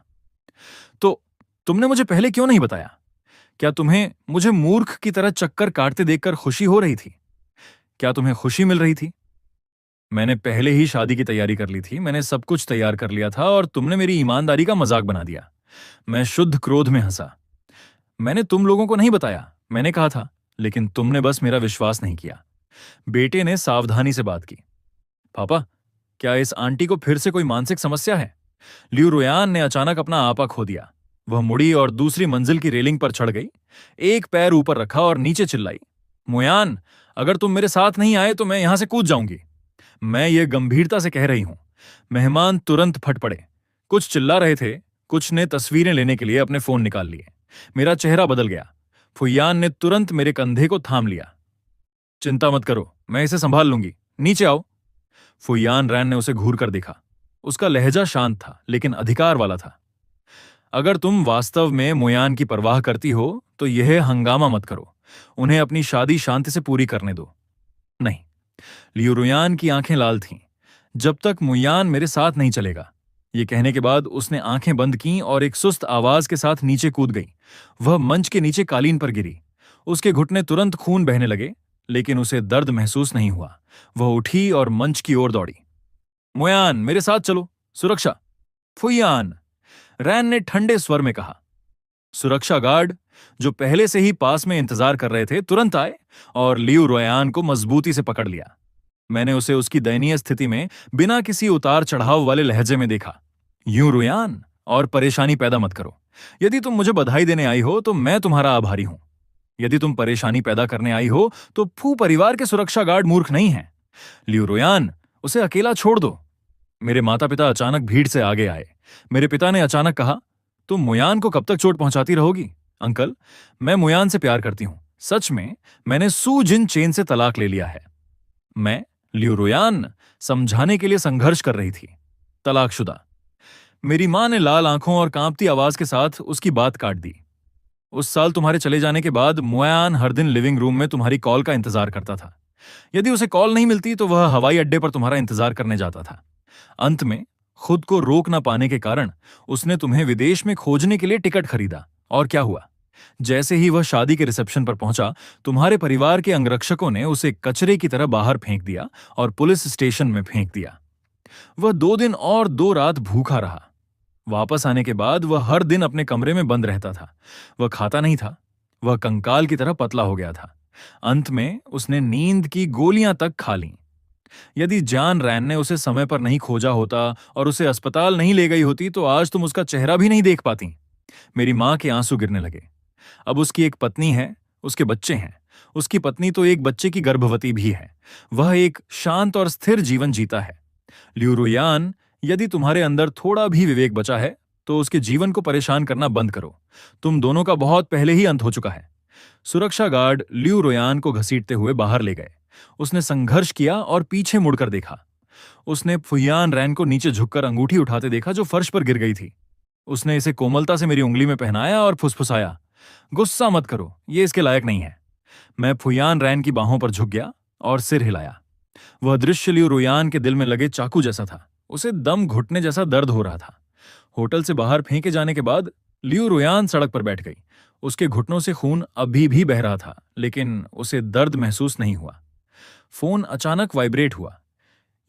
[SPEAKER 1] तो तुमने मुझे पहले क्यों नहीं बताया? क्या तुम्हें मुझे मूर्ख की तरह चक्कर काटते देखकर खुशी हो रही थी? क्या तुम्हें खुशी मिल रही थी? मैंने पहले ही शादी की तैयारी कर ली थी। मैंने सब कुछ तैयार कर लिया था और तुमने मेरी ईमानदारी का मजाक बना दिया। मैं शुद्ध क्रोध में हंसा। मैंने तुम लोगों को नहीं बताया, मैंने कहा था, लेकिन तुमने बस मेरा विश्वास नहीं किया। बेटे ने सावधानी से बात की। पापा, क्या इस आंटी को फिर से कोई मानसिक समस्या है? लियू रुयान ने अचानक अपना आपा खो दिया। वह मुड़ी और दूसरी मंजिल की रेलिंग पर चढ़ गई, एक पैर ऊपर रखा और नीचे चिल्लाई, मुयान, अगर तुम मेरे साथ नहीं आए तो मैं यहां से कूद जाऊंगी। मैं ये गंभीरता से कह रही हूं। मेहमान तुरंत फट पड़े। कुछ चिल्ला रहे थे, कुछ ने तस्वीरें लेने के लिए अपने फोन निकाल लिए। मेरा चेहरा बदल गया। फुयान ने तुरंत मेरे कंधे को थाम लिया। चिंता मत करो, मैं इसे संभाल लूंगी, नीचे आओ। फुयान रैन ने उसे घूर कर देखा। उसका लहजा शांत था, लेकिन अधिकार वाला था। अगर तुम वास्तव में मुयान की परवाह करती हो तो यह हंगामा मत करो। उन्हें अपनी शादी शांति से पूरी करने दो। नहीं। लियू रुयान की आंखें लाल थीं। जब तक मुयान मेरे साथ नहीं चलेगा। ये कहने के बाद उसने आंखें बंद कीं और एक सुस्त आवाज के साथ नीचे कूद गई। वह मंच के नीचे कालीन पर गिरी। उसके घुटने तुरंत खून बहने लगे, लेकिन उसे दर्द महसूस नहीं हुआ। वह उठी और मंच की ओर दौड़ी। मुयान, मेरे साथ चलो, सुरक्षा। फुयान, रैन ने ठंडे स्वर में कहा। सुरक्षा गार्ड, जो पहले से ही पास में इंतजार कर रहे थे, तुरंत आए और लियू रुयान को मजबूती से पकड़ लिया। मैंने उसे उसकी दयनीय स्थिति में बिना किसी उतार चढ़ाव वाले लहजे में देखा। यूं रुयान, और परेशानी पैदा मत करो। यदि तुम मुझे बधाई देने आई हो तो मैं तुम्हारा आभारी हूं। यदि तुम परेशानी पैदा करने आई हो तो फू परिवार के सुरक्षा गार्ड मूर्ख नहीं हैं। लियू रुयान, उसे अकेला छोड़ दो। मेरे माता पिता अचानक भीड़ से आगे आए। मेरे पिता ने अचानक कहा, तुम मुयान को कब तक चोट पहुंचाती रहोगी? अंकल, मैं मुयान से प्यार करती हूं। सच में, मैंने सू जिन चेन से तलाक ले लिया है। मैं, लियू रुयान, समझाने के लिए संघर्ष कर रही थी। तलाकशुदा। मेरी मां ने लाल आंखों और कांपती आवाज के साथ उसकी बात काट दी। उस साल तुम्हारे चले जाने के बाद मुयान हर दिन लिविंग रूम में तुम्हारी कॉल का इंतजार करता था। यदि उसे कॉल नहीं मिलती तो वह हवाई अड्डे पर तुम्हारा इंतजार करने जाता था। अंत में खुद को रोक ना पाने के कारण उसने तुम्हें विदेश में खोजने के लिए टिकट खरीदा। और क्या हुआ? जैसे ही वह शादी के रिसेप्शन पर पहुंचा, तुम्हारे परिवार के अंगरक्षकों ने उसे कचरे की तरह बाहर फेंक दिया और पुलिस स्टेशन में फेंक दिया। वह 2 दिन और 2 रात भूखा रहा। वापस आने के बाद वह हर दिन अपने कमरे में बंद रहता था। वह खाता नहीं था। वह कंकाल की तरह पतला हो गया था। अंत में उसने नींद की गोलियां तक खा लीं। यदि जान रैन ने उसे समय पर नहीं खोजा होता और उसे अस्पताल नहीं ले गई होती तो आज तुम उसका चेहरा भी नहीं देख पाती। मेरी मां के आंसू गिरने लगे। अब उसकी एक पत्नी है, उसके बच्चे हैं। उसकी पत्नी तो एक बच्चे की गर्भवती भी है। वह एक शांत और स्थिर जीवन जीता है। लियू रुयान, यदि तुम्हारे अंदर थोड़ा भी विवेक बचा है तो उसके जीवन को परेशान करना बंद करो। तुम दोनों का बहुत पहले ही अंत हो चुका है। सुरक्षा गार्ड लियू रुयान को घसीटते हुए बाहर ले गए। उसने संघर्ष किया और पीछे मुड़कर देखा। उसने फुयान रैन को नीचे झुककर अंगूठी उठाते देखा जो फर्श पर गिर गई थी। उसने इसे कोमलता से मेरी उंगली में पहनाया और फुसफुसाया, गुस्सा मत करो, ये इसके लायक नहीं है। मैं फुयान रैन की बाहों पर झुक गया और सिर हिलाया। वह दृश्य लियू रुयान के दिल में लगे चाकू जैसा था। उसे दम घुटने जैसा दर्द हो रहा था। होटल से बाहर फेंके जाने के बाद लियू रुयान सड़क पर बैठ गई। उसके घुटनों से खून अभी भी बह रहा था, लेकिन उसे दर्द महसूस नहीं हुआ। फोन अचानक वाइब्रेट हुआ।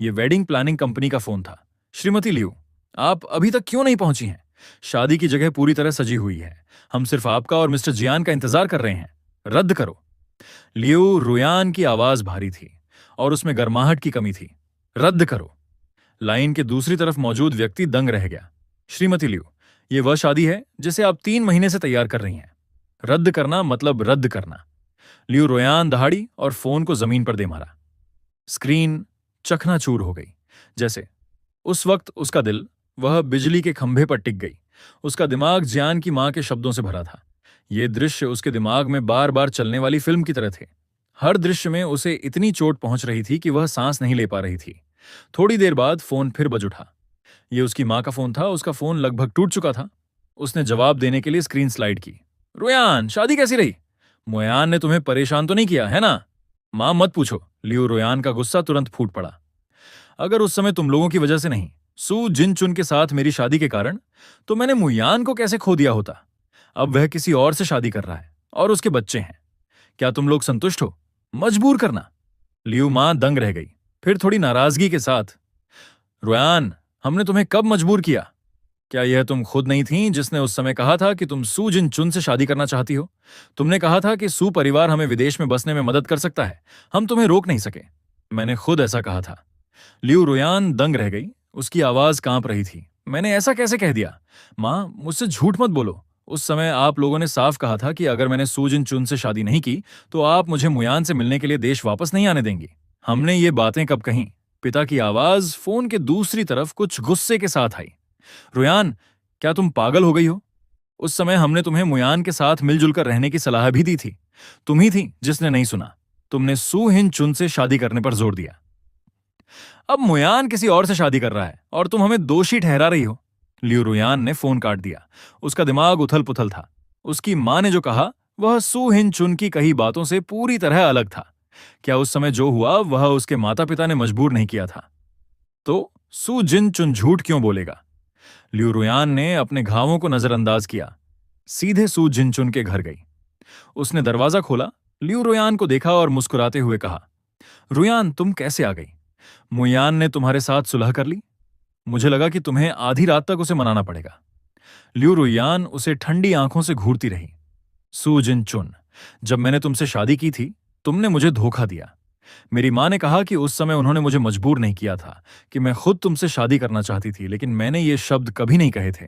[SPEAKER 1] यह वेडिंग प्लानिंग कंपनी का फोन था। श्रीमती लियू, आप अभी तक क्यों नहीं पहुंची हैं? शादी की जगह पूरी तरह सजी हुई है। हम सिर्फ आपका और मिस्टर जियान का इंतजार कर रहे हैं। रद्द करो। लियू रुयान की आवाज भारी थी और उसमें गर्माहट की कमी थी। रद्द करो। लाइन के दूसरी तरफ मौजूद व्यक्ति दंग रह गया। श्रीमती लियू, ये वह शादी है जिसे आप 3 महीने से तैयार कर रही हैं। रद्द करना मतलब रद्द करना। लियू रुयान दहाड़ी और फोन को जमीन पर दे मारा। स्क्रीन चकनाचूर हो गई। जैसे उस वक्त उसका दिल वह बिजली के खंभे पर टिक गई। उसका दिमाग जियान की मां के शब्दों से भरा था। ये दृश्य उसके दिमाग में बार बार चलने वाली फिल्म की तरह थे। हर दृश्य में उसे इतनी चोट पहुंच रही थी कि वह सांस नहीं ले पा रही थी। थोड़ी देर बाद फोन फिर बज उठा। ये उसकी माँ का फोन था। उसका फोन लगभग टूट चुका था। उसने जवाब देने के लिए स्क्रीन स्लाइड की। रोयान, शादी कैसी रही? मोयान ने तुम्हें परेशान तो नहीं किया है ना? माँ मत पूछो। लियो रोयान का गुस्सा तुरंत फूट पड़ा। अगर उस समय तुम लोगों की वजह से नहीं, सू जिन चुन के साथ मेरी शादी के कारण, तो मैंने मुयान को कैसे खो दिया होता। अब वह किसी और से शादी कर रहा है और उसके बच्चे हैं। क्या तुम लोग संतुष्ट हो? मजबूर करना। लियू मां दंग रह गई। फिर थोड़ी नाराजगी के साथ, रोयान, हमने तुम्हें कब मजबूर किया? क्या यह तुम खुद नहीं थी जिसने उस समय कहा था कि तुम सू जिन चुन से शादी करना चाहती हो? तुमने कहा था कि सू परिवार हमें विदेश में बसने में मदद कर सकता है, हम तुम्हें रोक नहीं सके। मैंने खुद ऐसा कहा था। लियू रोयान दंग रह गई। उसकी आवाज कांप रही थी। मैंने ऐसा कैसे कह दिया? मां, मुझसे झूठ मत बोलो। उस समय आप लोगों ने साफ कहा था कि अगर मैंने सू जिन चुन से शादी नहीं की तो आप मुझे मुयान से मिलने के लिए देश वापस नहीं आने देंगी। हमने ये बातें कब कहीं? पिता की आवाज फोन के दूसरी तरफ कुछ गुस्से के साथ आई। रोयान, क्या तुम पागल हो गई हो? उस समय हमने तुम्हें मुयान के साथ मिलजुल कर रहने की सलाह भी दी थी। तुम ही थी जिसने नहीं सुना। तुमने सू हिन चुन से शादी करने पर जोर दिया। अब मुयान किसी और से शादी कर रहा है और तुम हमें दोषी ठहरा रही हो। लियू रुयान ने फोन काट दिया। उसका दिमाग उथल पुथल था। उसकी मां ने जो कहा वह सू हिन चुन की कही बातों से पूरी तरह अलग था। क्या उस समय जो हुआ वह उसके माता पिता ने मजबूर नहीं किया था? तो सू जिन चुन झूठ क्यों बोलेगा? लियू रुयान ने अपने घावों को नजरअंदाज किया। सीधे सू जिन चुन के घर गई। उसने दरवाजा खोला, लियू रुयान को देखा और मुस्कुराते हुए कहा, रुयान, तुम कैसे आ गई? मुयान ने तुम्हारे साथ सुलह कर ली? मुझे लगा कि तुम्हें आधी रात तक उसे मनाना पड़ेगा। लियू रुयान उसे ठंडी आंखों से घूरती रही। सू जिन चुन, जब मैंने तुमसे शादी की थी तुमने मुझे धोखा दिया। मेरी मां ने कहा कि उस समय उन्होंने मुझे मजबूर नहीं किया था, कि मैं खुद तुमसे शादी करना चाहती थी, लेकिन मैंने ये शब्द कभी नहीं कहे थे।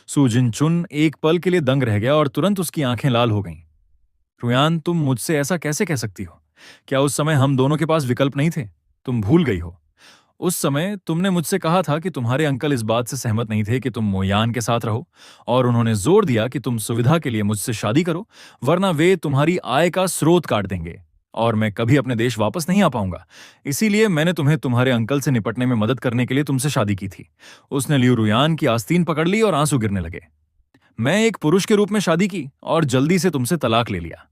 [SPEAKER 1] सू जिन चुन एक पल के लिए दंग रह गया और तुरंत उसकी आंखें लाल हो गईं। रुयान, तुम मुझसे ऐसा कैसे कह सकती हो? क्या उस समय हम दोनों के पास विकल्प नहीं थे? तुम भूल गई हो। उस समय तुमने मुझसे कहा था कि तुम्हारे अंकल इस बात से सहमत नहीं थे कि तुम मोयान के साथ रहो, और उन्होंने जोर दिया कि तुम सुविधा के लिए मुझसे शादी करो, वरना वे तुम्हारी आय का स्रोत काट देंगे और मैं कभी अपने देश वापस नहीं आ पाऊंगा। इसीलिए मैंने तुम्हें तुम्हारे अंकल से निपटने में मदद करने के लिए तुमसे शादी की थी। उसने लियू रुयान की आस्तीन पकड़ ली और आंसू गिरने लगे। मैं एक पुरुष के रूप में शादी की और जल्दी से तुमसे तलाक ले लिया।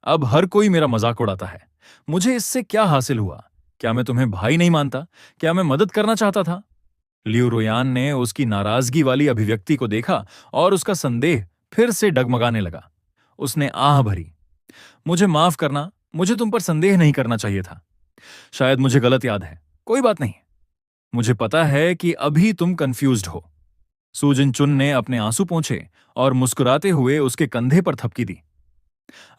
[SPEAKER 1] अब हर कोई मेरा मजाक उड़ाता है। मुझे इससे क्या हासिल हुआ? क्या मैं तुम्हें भाई नहीं मानता? क्या मैं मदद करना चाहता था? लियू रुयान ने उसकी नाराजगी वाली अभिव्यक्ति को देखा और उसका संदेह फिर से डगमगाने लगा। उसने आह भरी, मुझे माफ करना, मुझे तुम पर संदेह नहीं करना चाहिए था। शायद मुझे गलत याद है। कोई बात नहीं। मुझे पता है कि अभी तुम कंफ्यूज्ड हो। सूजिन चुन ने अपने आंसू पोंछे और मुस्कुराते हुए उसके कंधे पर थपकी दी।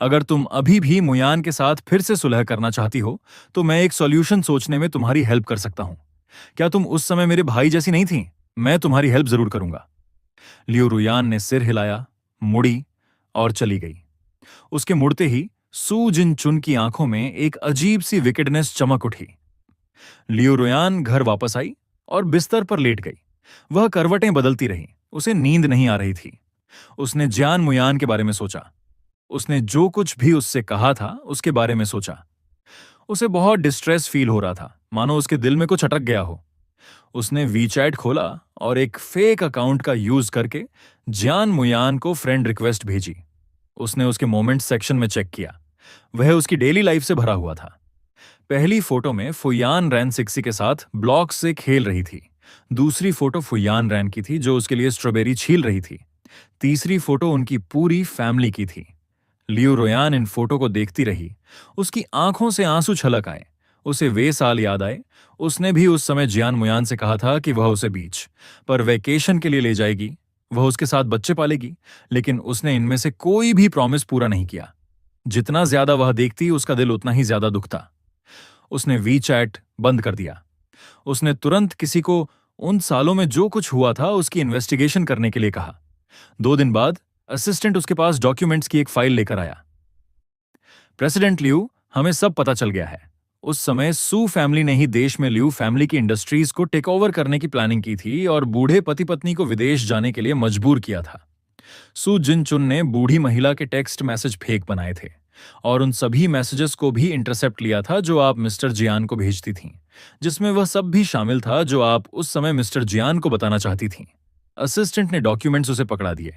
[SPEAKER 1] अगर तुम अभी भी मुयान के साथ फिर से सुलह करना चाहती हो तो मैं एक सॉल्यूशन सोचने में तुम्हारी हेल्प कर सकता हूं। क्या तुम उस समय मेरे भाई जैसी नहीं थी? मैं तुम्हारी हेल्प जरूर करूंगा। लियू रुयान ने सिर हिलाया, मुड़ी और चली गई। उसके मुड़ते ही सू जिन चुन की आंखों में एक अजीब सी विकेडनेस चमक उठी। लियू रुयान घर वापस आई और बिस्तर पर लेट गई। वह करवटें बदलती रही। उसे नींद नहीं आ रही थी। उसने जियान मुयान के बारे में सोचा। उसने जो कुछ भी उससे कहा था उसके बारे में सोचा। उसे बहुत डिस्ट्रेस फील हो रहा था, मानो उसके दिल में कुछ अटक गया हो। उसने वीचैट खोला और एक फेक अकाउंट का यूज करके जियान मुयान को फ्रेंड रिक्वेस्ट भेजी। उसने उसके मोमेंट्स सेक्शन में चेक किया। वह उसकी डेली लाइफ से भरा हुआ था। पहली फोटो में फुयान रैन सिक्सी के साथ ब्लॉक से खेल रही थी। दूसरी फोटो फुयान रैन की थी जो उसके लिए स्ट्रॉबेरी छील रही थी। तीसरी फोटो उनकी पूरी फैमिली की थी। लियू रोयान इन फोटो को देखती रही। उसकी आंखों से आंसू छलक आए। उसे वे साल याद आए। उसने भी उस समय जियान मुयान से कहा था कि वह उसे बीच पर वेकेशन के लिए ले जाएगी, वह उसके साथ बच्चे पालेगी, लेकिन उसने इनमें से कोई भी प्रॉमिस पूरा नहीं किया। जितना ज्यादा वह देखती उसका दिल उतना ही ज्यादा दुखता। उसने वीचैट बंद कर दिया। उसने तुरंत किसी को उन सालों में जो कुछ हुआ था उसकी इन्वेस्टिगेशन करने के लिए कहा। 2 दिन बाद असिस्टेंट उसके पास डॉक्यूमेंट्स की एक फाइल लेकर आया। प्रेसिडेंट लियू, हमें सब पता चल गया है। उस समय सू फैमिली ने ही देश में लियू फैमिली की इंडस्ट्रीज को टेक ओवर करने की प्लानिंग की थी और बूढ़े पति पत्नी को विदेश जाने के लिए मजबूर किया था। सू जिन चुन ने बूढ़ी महिला के टेक्स्ट मैसेज फेक बनाए थे। और उन सभी मैसेजेस को भी इंटरसेप्ट लिया था जो आप मिस्टर जियान को भेजती थीं, जिसमें वह सब भी शामिल था जो आप उस समय मिस्टर जियान को बताना चाहती थीं। असिस्टेंट ने डॉक्यूमेंट्स उसे पकड़ा दिए।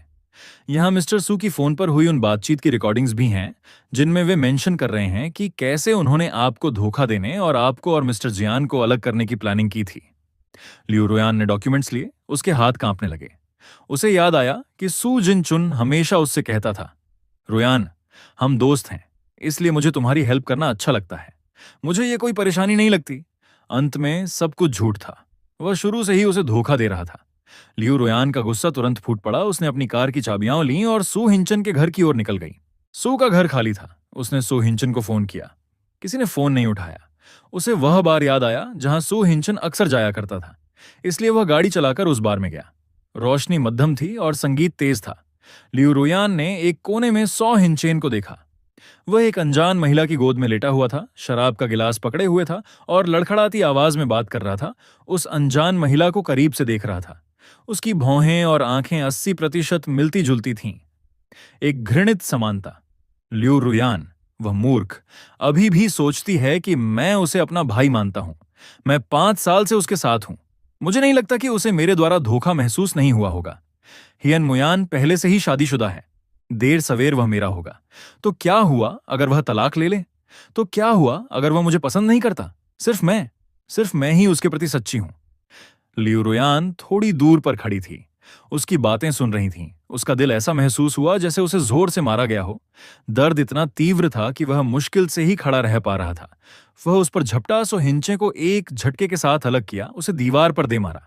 [SPEAKER 1] यहाँ मिस्टर सू की फोन पर हुई उन बातचीत की रिकॉर्डिंग्स भी हैं जिनमें वे मेंशन कर रहे हैं कि कैसे उन्होंने आपको धोखा देने और आपको और मिस्टर जियान को अलग करने की प्लानिंग की थी। लियू रोयान ने डॉक्यूमेंट्स लिए, उसके हाथ कांपने लगे। उसे याद आया कि सू जिन चुन हमेशा उससे कहता था, रोयान, हम दोस्त हैं, इसलिए मुझे तुम्हारी हेल्प करना अच्छा लगता है, मुझे ये कोई परेशानी नहीं लगती। अंत में सब कुछ झूठ था। वह शुरू से ही उसे धोखा दे रहा था। लियू रोयान का गुस्सा तुरंत फूट पड़ा। उसने अपनी कार की चाबियां लीं और सू हिंचन के घर की ओर निकल गई। सू का घर खाली था। उसने सू हिंचन को फोन किया। किसी ने फोन नहीं उठाया। उसे वह बार याद आया जहां सू हिंचन अक्सर जाया करता था, इसलिए वह गाड़ी चलाकर उस बार में गया। रोशनी मध्यम थी और संगीत तेज था। लियू रोयान ने एक कोने में सौ हिंचेन को देखा। वह एक अनजान महिला की गोद में लेटा हुआ था, शराब का गिलास पकड़े हुए था और लड़खड़ाती आवाज में बात कर रहा था। उस अनजान महिला को करीब से देख रहा था। उसकी भौहें और आंखें 80% मिलती जुलती थीं। एक घृणित समानता। लियू रुयान, वह मूर्ख, अभी भी सोचती है कि मैं उसे अपना भाई मानता हूं। मैं 5 साल से उसके साथ हूं। मुझे नहीं लगता कि उसे मेरे द्वारा धोखा महसूस नहीं हुआ होगा। हियन मुयान पहले से ही शादीशुदा है। देर सवेर वह मेरा होगा। तो क्या हुआ अगर वह तलाक ले ले? तो क्या हुआ अगर वह मुझे पसंद नहीं करता? सिर्फ मैं ही उसके प्रति सच्ची हूं। लियू रुयान थोड़ी दूर पर खड़ी थी। उसकी बातें सुन रही थीं। उसका दिल ऐसा महसूस हुआ जैसे उसे जोर से मारा गया हो। दर्द इतना तीव्र था कि वह मुश्किल से ही खड़ा रह पा रहा था। वह उस पर झपटा, सो हिंचे को एक झटके के साथ अलग किया, उसे दीवार पर दे मारा।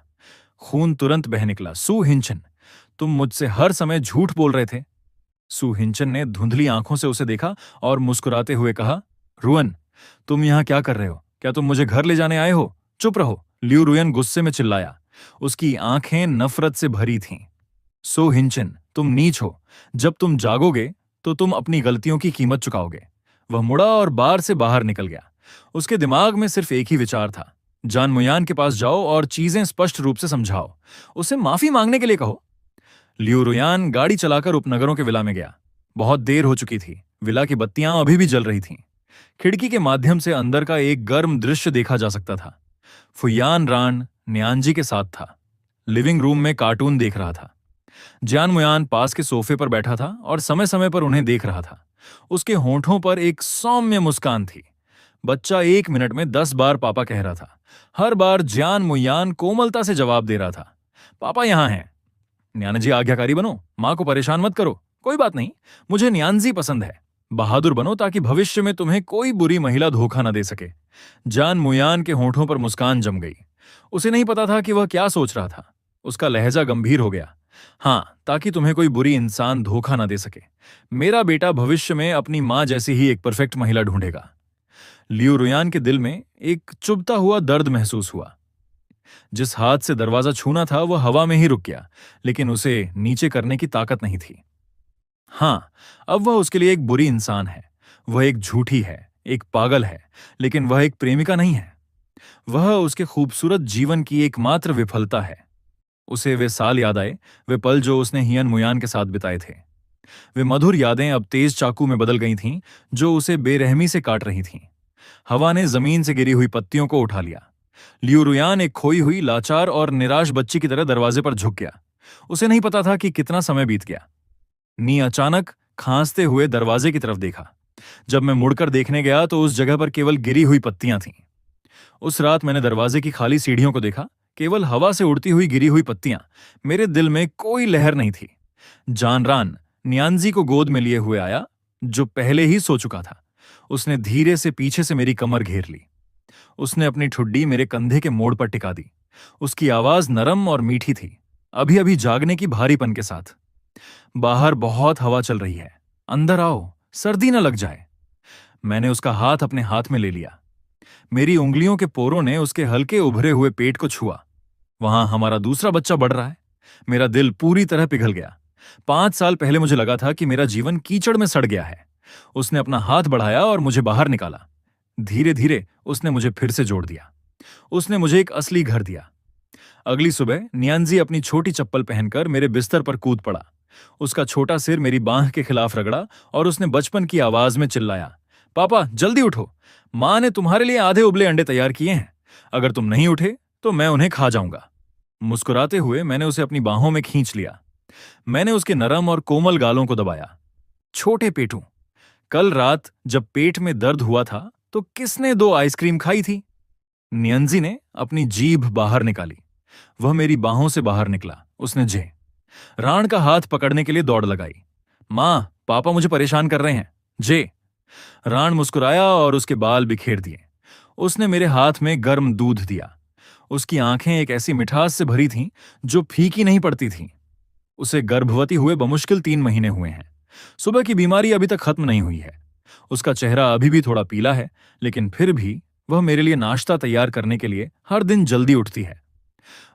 [SPEAKER 1] खून तुरंत बह निकला। सू हिंचन, तुम मुझसे हर समय झूठ बोल रहे थे। सू हिंचन ने धुंधली आंखों से उसे देखा और मुस्कुराते हुए कहा, रुअन, तुम यहां क्या कर रहे हो? क्या तुम मुझे घर ले जाने आए हो? चुप रहो। लियू रुयन गुस्से में चिल्लाया। उसकी आंखें नफरत से भरी थीं। सो हिंचन, तुम नीच हो। जब तुम जागोगे तो तुम अपनी गलतियों की कीमत चुकाओगे। वह मुड़ा और बार से बाहर निकल गया। उसके दिमाग में सिर्फ एक ही विचार था, जान मुयान के पास जाओ और चीजें स्पष्ट रूप से समझाओ, उसे माफी मांगने के लिए कहो। लियू रुयान गाड़ी चलाकर उपनगरों के विला में गया। बहुत देर हो चुकी थी। विला की बत्तियां अभी भी जल रही थीं। खिड़की के माध्यम से अंदर का एक गर्म दृश्य देखा जा सकता था। फुयान रान न्यानजी के साथ था। लिविंग रूम में कार्टून देख रहा था। जियान मुयान पास के सोफे पर बैठा था और समय समय पर उन्हें देख रहा था। उसके होंठों पर एक सौम्य मुस्कान थी। बच्चा 1 मिनट में 10 बार पापा कह रहा था। हर बार जियान मुयान कोमलता से जवाब दे रहा था, पापा यहां हैं। न्यानजी, आज्ञाकारी बनो, मां को परेशान मत करो। कोई बात नहीं, मुझे न्यानजी पसंद है। बहादुर बनो ताकि भविष्य में तुम्हें कोई बुरी महिला धोखा न दे सके। जान मुयान के होंठों पर मुस्कान जम गई। उसे नहीं पता था कि वह क्या सोच रहा था। उसका लहजा गंभीर हो गया। हां, ताकि तुम्हें कोई बुरी इंसान धोखा न दे सके। मेरा बेटा भविष्य में अपनी मां जैसी ही एक परफेक्ट महिला ढूंढेगा। लियू रुयान के दिल में एक चुभता हुआ दर्द महसूस हुआ। जिस हाथ से दरवाजा छूना था वह हवा में ही रुक गया, लेकिन उसे नीचे करने की ताकत नहीं थी। हां, अब वह उसके लिए एक बुरी इंसान है। वह एक झूठी है, एक पागल है, लेकिन वह एक प्रेमिका नहीं है। वह उसके खूबसूरत जीवन की एकमात्र विफलता है। उसे वे साल याद आए, वे पल जो उसने हियन मुयान के साथ बिताए थे। वे मधुर यादें अब तेज चाकू में बदल गई थीं, जो उसे बेरहमी से काट रही थीं। हवा ने जमीन से गिरी हुई पत्तियों को उठा लिया। लियू रुयान एक खोई हुई, लाचार और निराश बच्ची की तरह दरवाजे पर झुक गया। उसे नहीं पता था कि कितना समय बीत गया। नी अचानक खांसते हुए दरवाजे की तरफ देखा। जब मैं मुड़कर देखने गया तो उस जगह पर केवल गिरी हुई पत्तियां थीं। उस रात मैंने दरवाजे की खाली सीढ़ियों को देखा, केवल हवा से उड़ती हुई गिरी हुई पत्तियां। मेरे दिल में कोई लहर नहीं थी। जानरान न्यानजी को गोद में लिए हुए आया, जो पहले ही सो चुका था। उसने धीरे से पीछे से मेरी कमर घेर ली। उसने अपनी ठुड्डी मेरे कंधे के मोड़ पर टिका दी। उसकी आवाज नरम और मीठी थी, अभी अभी जागने की भारीपन के साथ। बाहर बहुत हवा चल रही है, अंदर आओ, सर्दी न लग जाए। मैंने उसका हाथ अपने हाथ में ले लिया। मेरी उंगलियों के पोरों ने उसके हल्के उभरे हुए पेट को छुआ। वहां हमारा दूसरा बच्चा बढ़ रहा है। मेरा दिल पूरी तरह पिघल गया। 5 साल पहले मुझे लगा था कि मेरा जीवन कीचड़ में सड़ गया है। उसने अपना हाथ बढ़ाया और मुझे बाहर निकाला। धीरे धीरे उसने मुझे फिर से जोड़ दिया। उसने मुझे एक असली घर दिया। अगली सुबह न्यानजी अपनी छोटी चप्पल पहनकर मेरे बिस्तर पर कूद पड़ा। उसका छोटा सिर मेरी बांह के खिलाफ रगड़ा और उसने बचपन की आवाज में चिल्लाया, पापा जल्दी उठो, माँ ने तुम्हारे लिए आधे उबले अंडे तैयार किए हैं। अगर तुम नहीं उठे तो मैं उन्हें खा जाऊंगा। मुस्कुराते हुए मैंने उसे अपनी बाहों में खींच लिया। मैंने उसके नरम और कोमल गालों को दबाया। छोटे पेटू, कल रात जब पेट में दर्द हुआ था तो किसने 2 आइसक्रीम खाई थी? नियंजी ने अपनी जीभ बाहर निकाली। वह मेरी बाहों से बाहर निकला। उसने जे राण का हाथ पकड़ने के लिए दौड़ लगाई। मां, पापा मुझे परेशान कर रहे हैं। जे राण मुस्कुराया और उसके बाल बिखेर दिए। उसने मेरे हाथ में गर्म दूध दिया। उसकी आंखें एक ऐसी मिठास से भरी थीं जो फीकी नहीं पड़ती थीं। उसे गर्भवती हुए बमुश्किल 3 महीने हुए हैं। सुबह की बीमारी अभी तक खत्म नहीं हुई है। उसका चेहरा अभी भी थोड़ा पीला है, लेकिन फिर भी वह मेरे लिए नाश्ता तैयार करने के लिए हर दिन जल्दी उठती है।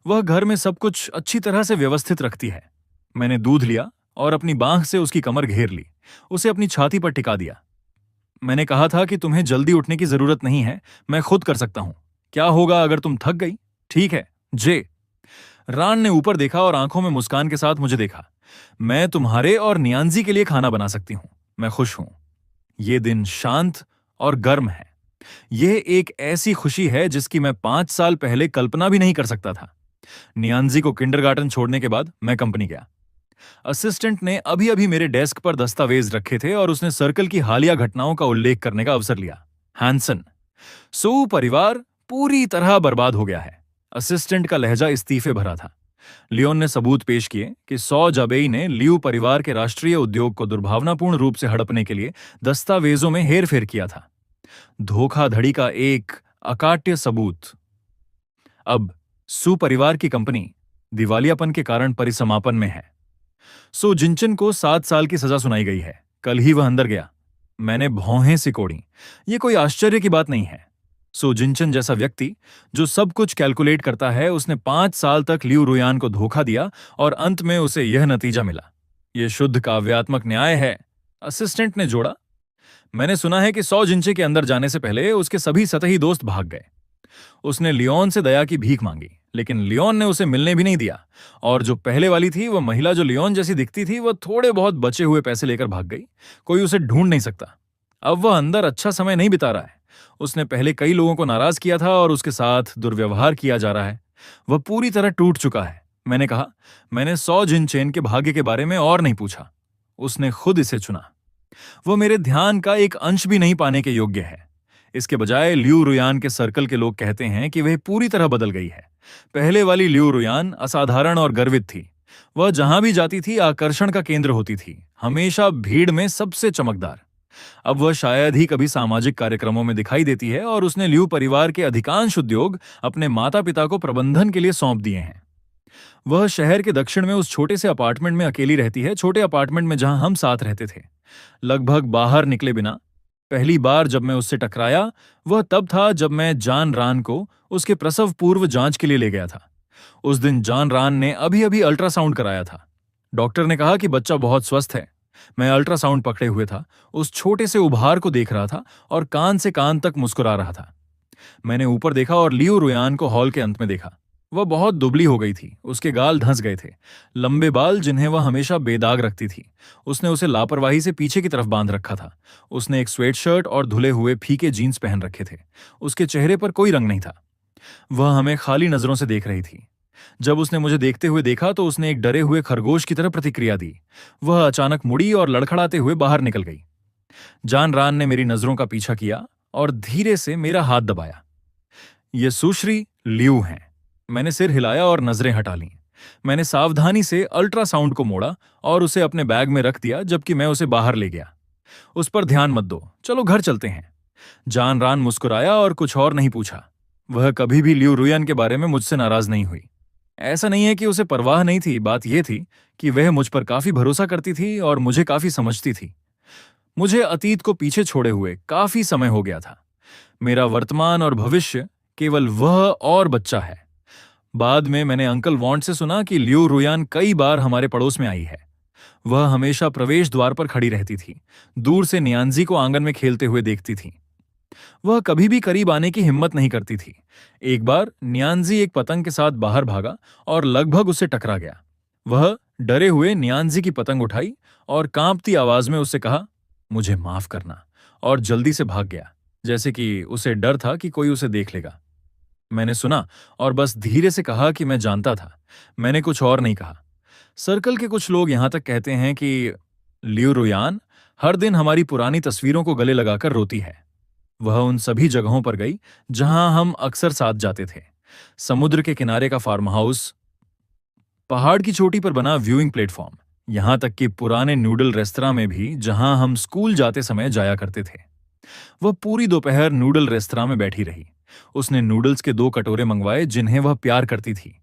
[SPEAKER 1] वह घर में सब कुछ अच्छी तरह से व्यवस्थित रखती है। मैंने दूध लिया और अपनी बांह से उसकी कमर घेर ली, उसे अपनी छाती पर टिका दिया। मैंने कहा था कि तुम्हें जल्दी उठने की जरूरत नहीं है, मैं खुद कर सकता हूं। क्या होगा अगर तुम थक गई? ठीक है, जे रान ने ऊपर देखा और आंखों में मुस्कान के साथ मुझे देखा। मैं तुम्हारे और नियांजी के लिए खाना बना सकती हूं। मैं खुश हूं। ये दिन शांत और गर्म है। यह एक ऐसी खुशी है जिसकी मैं 5 साल पहले कल्पना भी नहीं कर सकता था। नियांजी को किंडरगार्टन छोड़ने के बाद मैं कंपनी गया। असिस्टेंट ने अभी अभी मेरे डेस्क पर दस्तावेज रखे थे और उसने सर्कल की हालिया घटनाओं का उल्लेख करने का अवसर लिया। हैंसन, सो परिवार पूरी तरह बर्बाद हो गया है। असिस्टेंट का लहजा इस्तीफे भरा था। लियोन ने सबूत पेश किए कि सौ जाबेई ने लियू परिवार के राष्ट्रीय उद्योग को दुर्भावनापूर्ण रूप से हड़पने के लिए दस्तावेजों में हेरफेर किया था। धोखाधड़ी का एक अकाट्य सबूत। अब सू परिवार की कंपनी दिवालियापन के कारण परिसमापन में है। सो जिनचन को 7 साल की सजा सुनाई गई है। कल ही वह अंदर गया। मैंने भौहें सिकोड़ी। ये कोई आश्चर्य की बात नहीं है। सो जिनचन जैसा व्यक्ति जो सब कुछ कैलकुलेट करता है, उसने 5 साल तक लियू रुयान को धोखा दिया और अंत में उसे यह नतीजा मिला। यह शुद्ध काव्यात्मक न्याय है, असिस्टेंट ने जोड़ा। मैंने सुना है कि 100 जिंचे के अंदर जाने से पहले उसके सभी सतही दोस्त भाग गए। उसने लियोन से दया की भीख मांगी, लेकिन लियोन ने उसे मिलने भी नहीं दिया। और जो पहले वाली थी, वह महिला जो लियोन जैसी दिखती थी, वह थोड़े बहुत बचे हुए पैसे लेकर भाग गई। कोई उसे ढूंढ नहीं सकता। अब वह अंदर अच्छा समय नहीं बिता रहा है। उसने पहले कई लोगों को नाराज किया था और उसके साथ दुर्व्यवहार किया जा रहा है। वह पूरी तरह टूट चुका है। मैंने कहा, मैंने 100 जिनचेन के भाग्य के बारे में और नहीं पूछा। उसने खुद इसे चुना। वो मेरे ध्यान का एक अंश भी नहीं पाने के योग्य है। इसके बजाय लियू रुयान के सर्कल के लोग कहते हैं कि वह पूरी तरह बदल गई है। पहले वाली लियू रुयान असाधारण और गर्वित थी। वह जहां भी जाती थी आकर्षण का केंद्र होती थी, हमेशा भीड़ में सबसे चमकदार। अब वह शायद ही कभी सामाजिक कार्यक्रमों में दिखाई देती है और उसने लियू परिवार के अधिकांश उद्योग अपने माता पिता को प्रबंधन के लिए सौंप दिए हैं। वह शहर के दक्षिण में उस छोटे से अपार्टमेंट में अकेली रहती है, छोटे अपार्टमेंट में जहां हम साथ रहते थे, लगभग बाहर निकले बिना। पहली बार जब मैं उससे टकराया, वह तब था जब मैं जान रान को उसके प्रसव पूर्व जांच के लिए ले गया था। उस दिन जान रान ने अभी अभी अल्ट्रासाउंड कराया था। डॉक्टर ने कहा कि बच्चा बहुत स्वस्थ है। मैं अल्ट्रासाउंड पकड़े हुए था, उस छोटे से उभार को देख रहा था और कान से कान तक मुस्कुरा रहा था। मैंने ऊपर देखा और लियू रुयान को हॉल के अंत में देखा। वह बहुत दुबली हो गई थी, उसके गाल धंस गए थे, लंबे बाल जिन्हें वह हमेशा बेदाग रखती थी। उसने उसे लापरवाही से पीछे की तरफ बांध रखा था। उसने एक स्वेटशर्ट और धुले हुए फीके जीन्स पहन रखे थे। उसके चेहरे पर कोई रंग नहीं था। वह हमें खाली नजरों से देख रही थी। जब उसने मुझे देखते हुए देखा तो उसने एक डरे हुए खरगोश की तरह प्रतिक्रिया दी। वह अचानक मुड़ी और लड़खड़ाते हुए बाहर निकल गई। जान रान ने मेरी नजरों का पीछा किया और धीरे से मेरा हाथ दबाया। ये सुश्री लियू हैं। मैंने सिर हिलाया और नजरें हटा लीं। मैंने सावधानी से अल्ट्रासाउंड को मोड़ा और उसे अपने बैग में रख दिया, जबकि मैं उसे बाहर ले गया। उस पर ध्यान मत दो, चलो घर चलते हैं। जान रान मुस्कुराया और कुछ और नहीं पूछा। वह कभी भी लियू रुयान के बारे में मुझसे नाराज नहीं हुई। ऐसा नहीं है कि उसे परवाह नहीं थी, बात यह थी कि वह मुझ पर काफी भरोसा करती थी और मुझे काफी समझती थी। मुझे अतीत को पीछे छोड़े हुए काफी समय हो गया था। मेरा वर्तमान और भविष्य केवल वह और बच्चा है। बाद में मैंने अंकल वॉन्ट से सुना कि लियू रुयान कई बार हमारे पड़ोस में आई है। वह हमेशा प्रवेश द्वार पर खड़ी रहती थी, दूर से नियांजी को आंगन में खेलते हुए देखती थी। वह कभी भी करीब आने की हिम्मत नहीं करती थी। एक बार नियांजी एक पतंग के साथ बाहर भागा और लगभग उससे टकरा गया। वह डरे हुए नियांजी की पतंग उठाई और कांपती आवाज में उससे कहा, मुझे माफ करना, और जल्दी से भाग गया, जैसे कि उसे डर था कि कोई उसे देख लेगा। मैंने सुना और बस धीरे से कहा कि मैं जानता था। मैंने कुछ और नहीं कहा। सर्कल के कुछ लोग यहां तक कहते हैं कि लियू रुयान हर दिन हमारी पुरानी तस्वीरों को गले लगाकर रोती है। वह उन सभी जगहों पर गई जहां हम अक्सर साथ जाते थे। समुद्र के किनारे का फार्म हाउस, पहाड़ की चोटी पर बना व्यूइंग प्लेटफॉर्म, यहां तक कि पुराने नूडल रेस्तरां में भी जहां हम स्कूल जाते समय जाया करते थे। वह पूरी दोपहर नूडल रेस्तरां में बैठी रही। उसने नूडल्स के 2 कटोरे मंगवाए जिन्हें वह प्यार करती थी।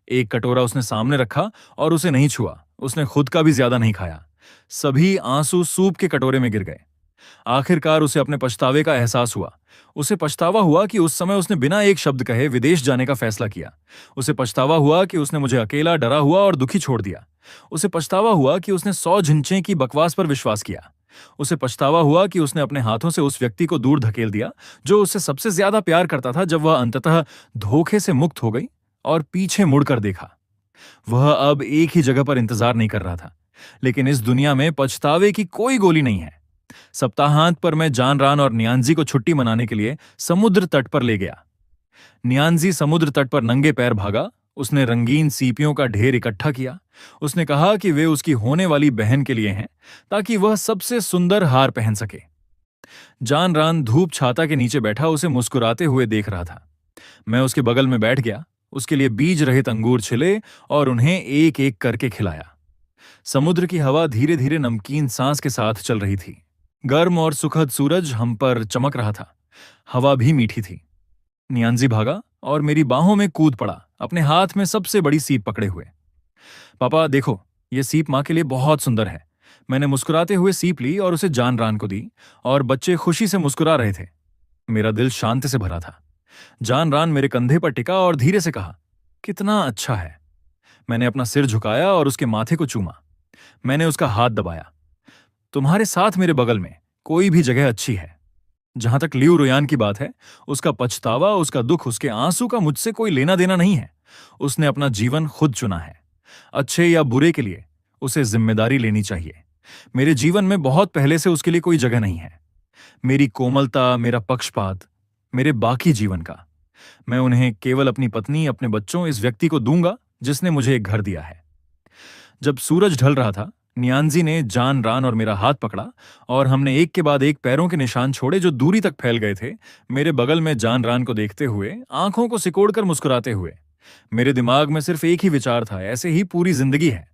[SPEAKER 1] एक कटोरा उसने सामने रखा और उसे नहीं छुआ। उसने खुद का भी ज्यादा नहीं खाया। सभी आंसू सूप के कटोरे में गिर गए। आखिरकार उसे अपने पछतावे का एहसास हुआ। उसे पछतावा हुआ कि उस समय उसने बिना एक शब्द कहे विदेश जाने का फैसला किया। उसे पछतावा हुआ कि उसने मुझे अकेला, डरा हुआ और दुखी छोड़ दिया। उसे पछतावा हुआ कि उसने 100 झिंचे की बकवास पर विश्वास किया। उसे पछतावा हुआ कि उसने अपने हाथों से उस व्यक्ति को दूर धकेल दिया जो उससे सबसे ज्यादा प्यार करता था। जब वह अंततः धोखे से मुक्त हो गई और पीछे मुड़कर देखा, वह अब एक ही जगह पर इंतजार नहीं कर रहा था। लेकिन इस दुनिया में पछतावे की कोई गोली नहीं है। सप्ताहांत पर मैं जानरान और नियांजी को छुट्टी मनाने के लिए समुद्र तट पर ले गया। नियांजी समुद्र तट पर नंगे पैर भागा। उसने रंगीन सीपियों का ढेर इकट्ठा किया। उसने कहा कि वे उसकी होने वाली बहन के लिए हैं, ताकि वह सबसे सुंदर हार पहन सके। जानरान धूप छाता के नीचे बैठा उसे मुस्कुराते हुए देख रहा था। मैं उसके बगल में बैठ गया, उसके लिए बीज रहित अंगूर छिले और उन्हें एक एक करके खिलाया। समुद्र की हवा धीरे धीरे नमकीन सांस के साथ चल रही थी। गर्म और सुखद सूरज हम पर चमक रहा था। हवा भी मीठी थी। नियांजी भागा और मेरी बाहों में कूद पड़ा, अपने हाथ में सबसे बड़ी सीप पकड़े हुए। पापा देखो, ये सीप माँ के लिए बहुत सुंदर है। मैंने मुस्कुराते हुए सीप ली और उसे जानरान को दी, और बच्चे खुशी से मुस्कुरा रहे थे। मेरा दिल शांति से भरा था। जानरान मेरे कंधे पर टिका और धीरे से कहा, कितना अच्छा है। मैंने अपना सिर झुकाया और उसके माथे को चूमा। मैंने उसका हाथ दबाया। तुम्हारे साथ मेरे बगल में कोई भी जगह अच्छी है। जहां तक लियू रुयान की बात है, उसका पछतावा, उसका दुख, उसके आंसू का मुझसे कोई लेना देना नहीं है। उसने अपना जीवन खुद चुना है। अच्छे या बुरे के लिए उसे जिम्मेदारी लेनी चाहिए। मेरे जीवन में बहुत पहले से उसके लिए कोई जगह नहीं है। मेरी कोमलता, मेरा पक्षपात, मेरे बाकी जीवन का, मैं उन्हें केवल अपनी पत्नी, अपने बच्चों, इस व्यक्ति को दूंगा जिसने मुझे एक घर दिया है। जब सूरज ढल रहा था, नियांजी ने जानरान और मेरा हाथ पकड़ा और हमने एक के बाद एक पैरों के निशान छोड़े जो दूरी तक फैल गए थे। मेरे बगल में जानरान को देखते हुए, आंखों को सिकोड़कर मुस्कुराते हुए। मेरे दिमाग में सिर्फ एक ही विचार था, ऐसे ही पूरी जिंदगी है।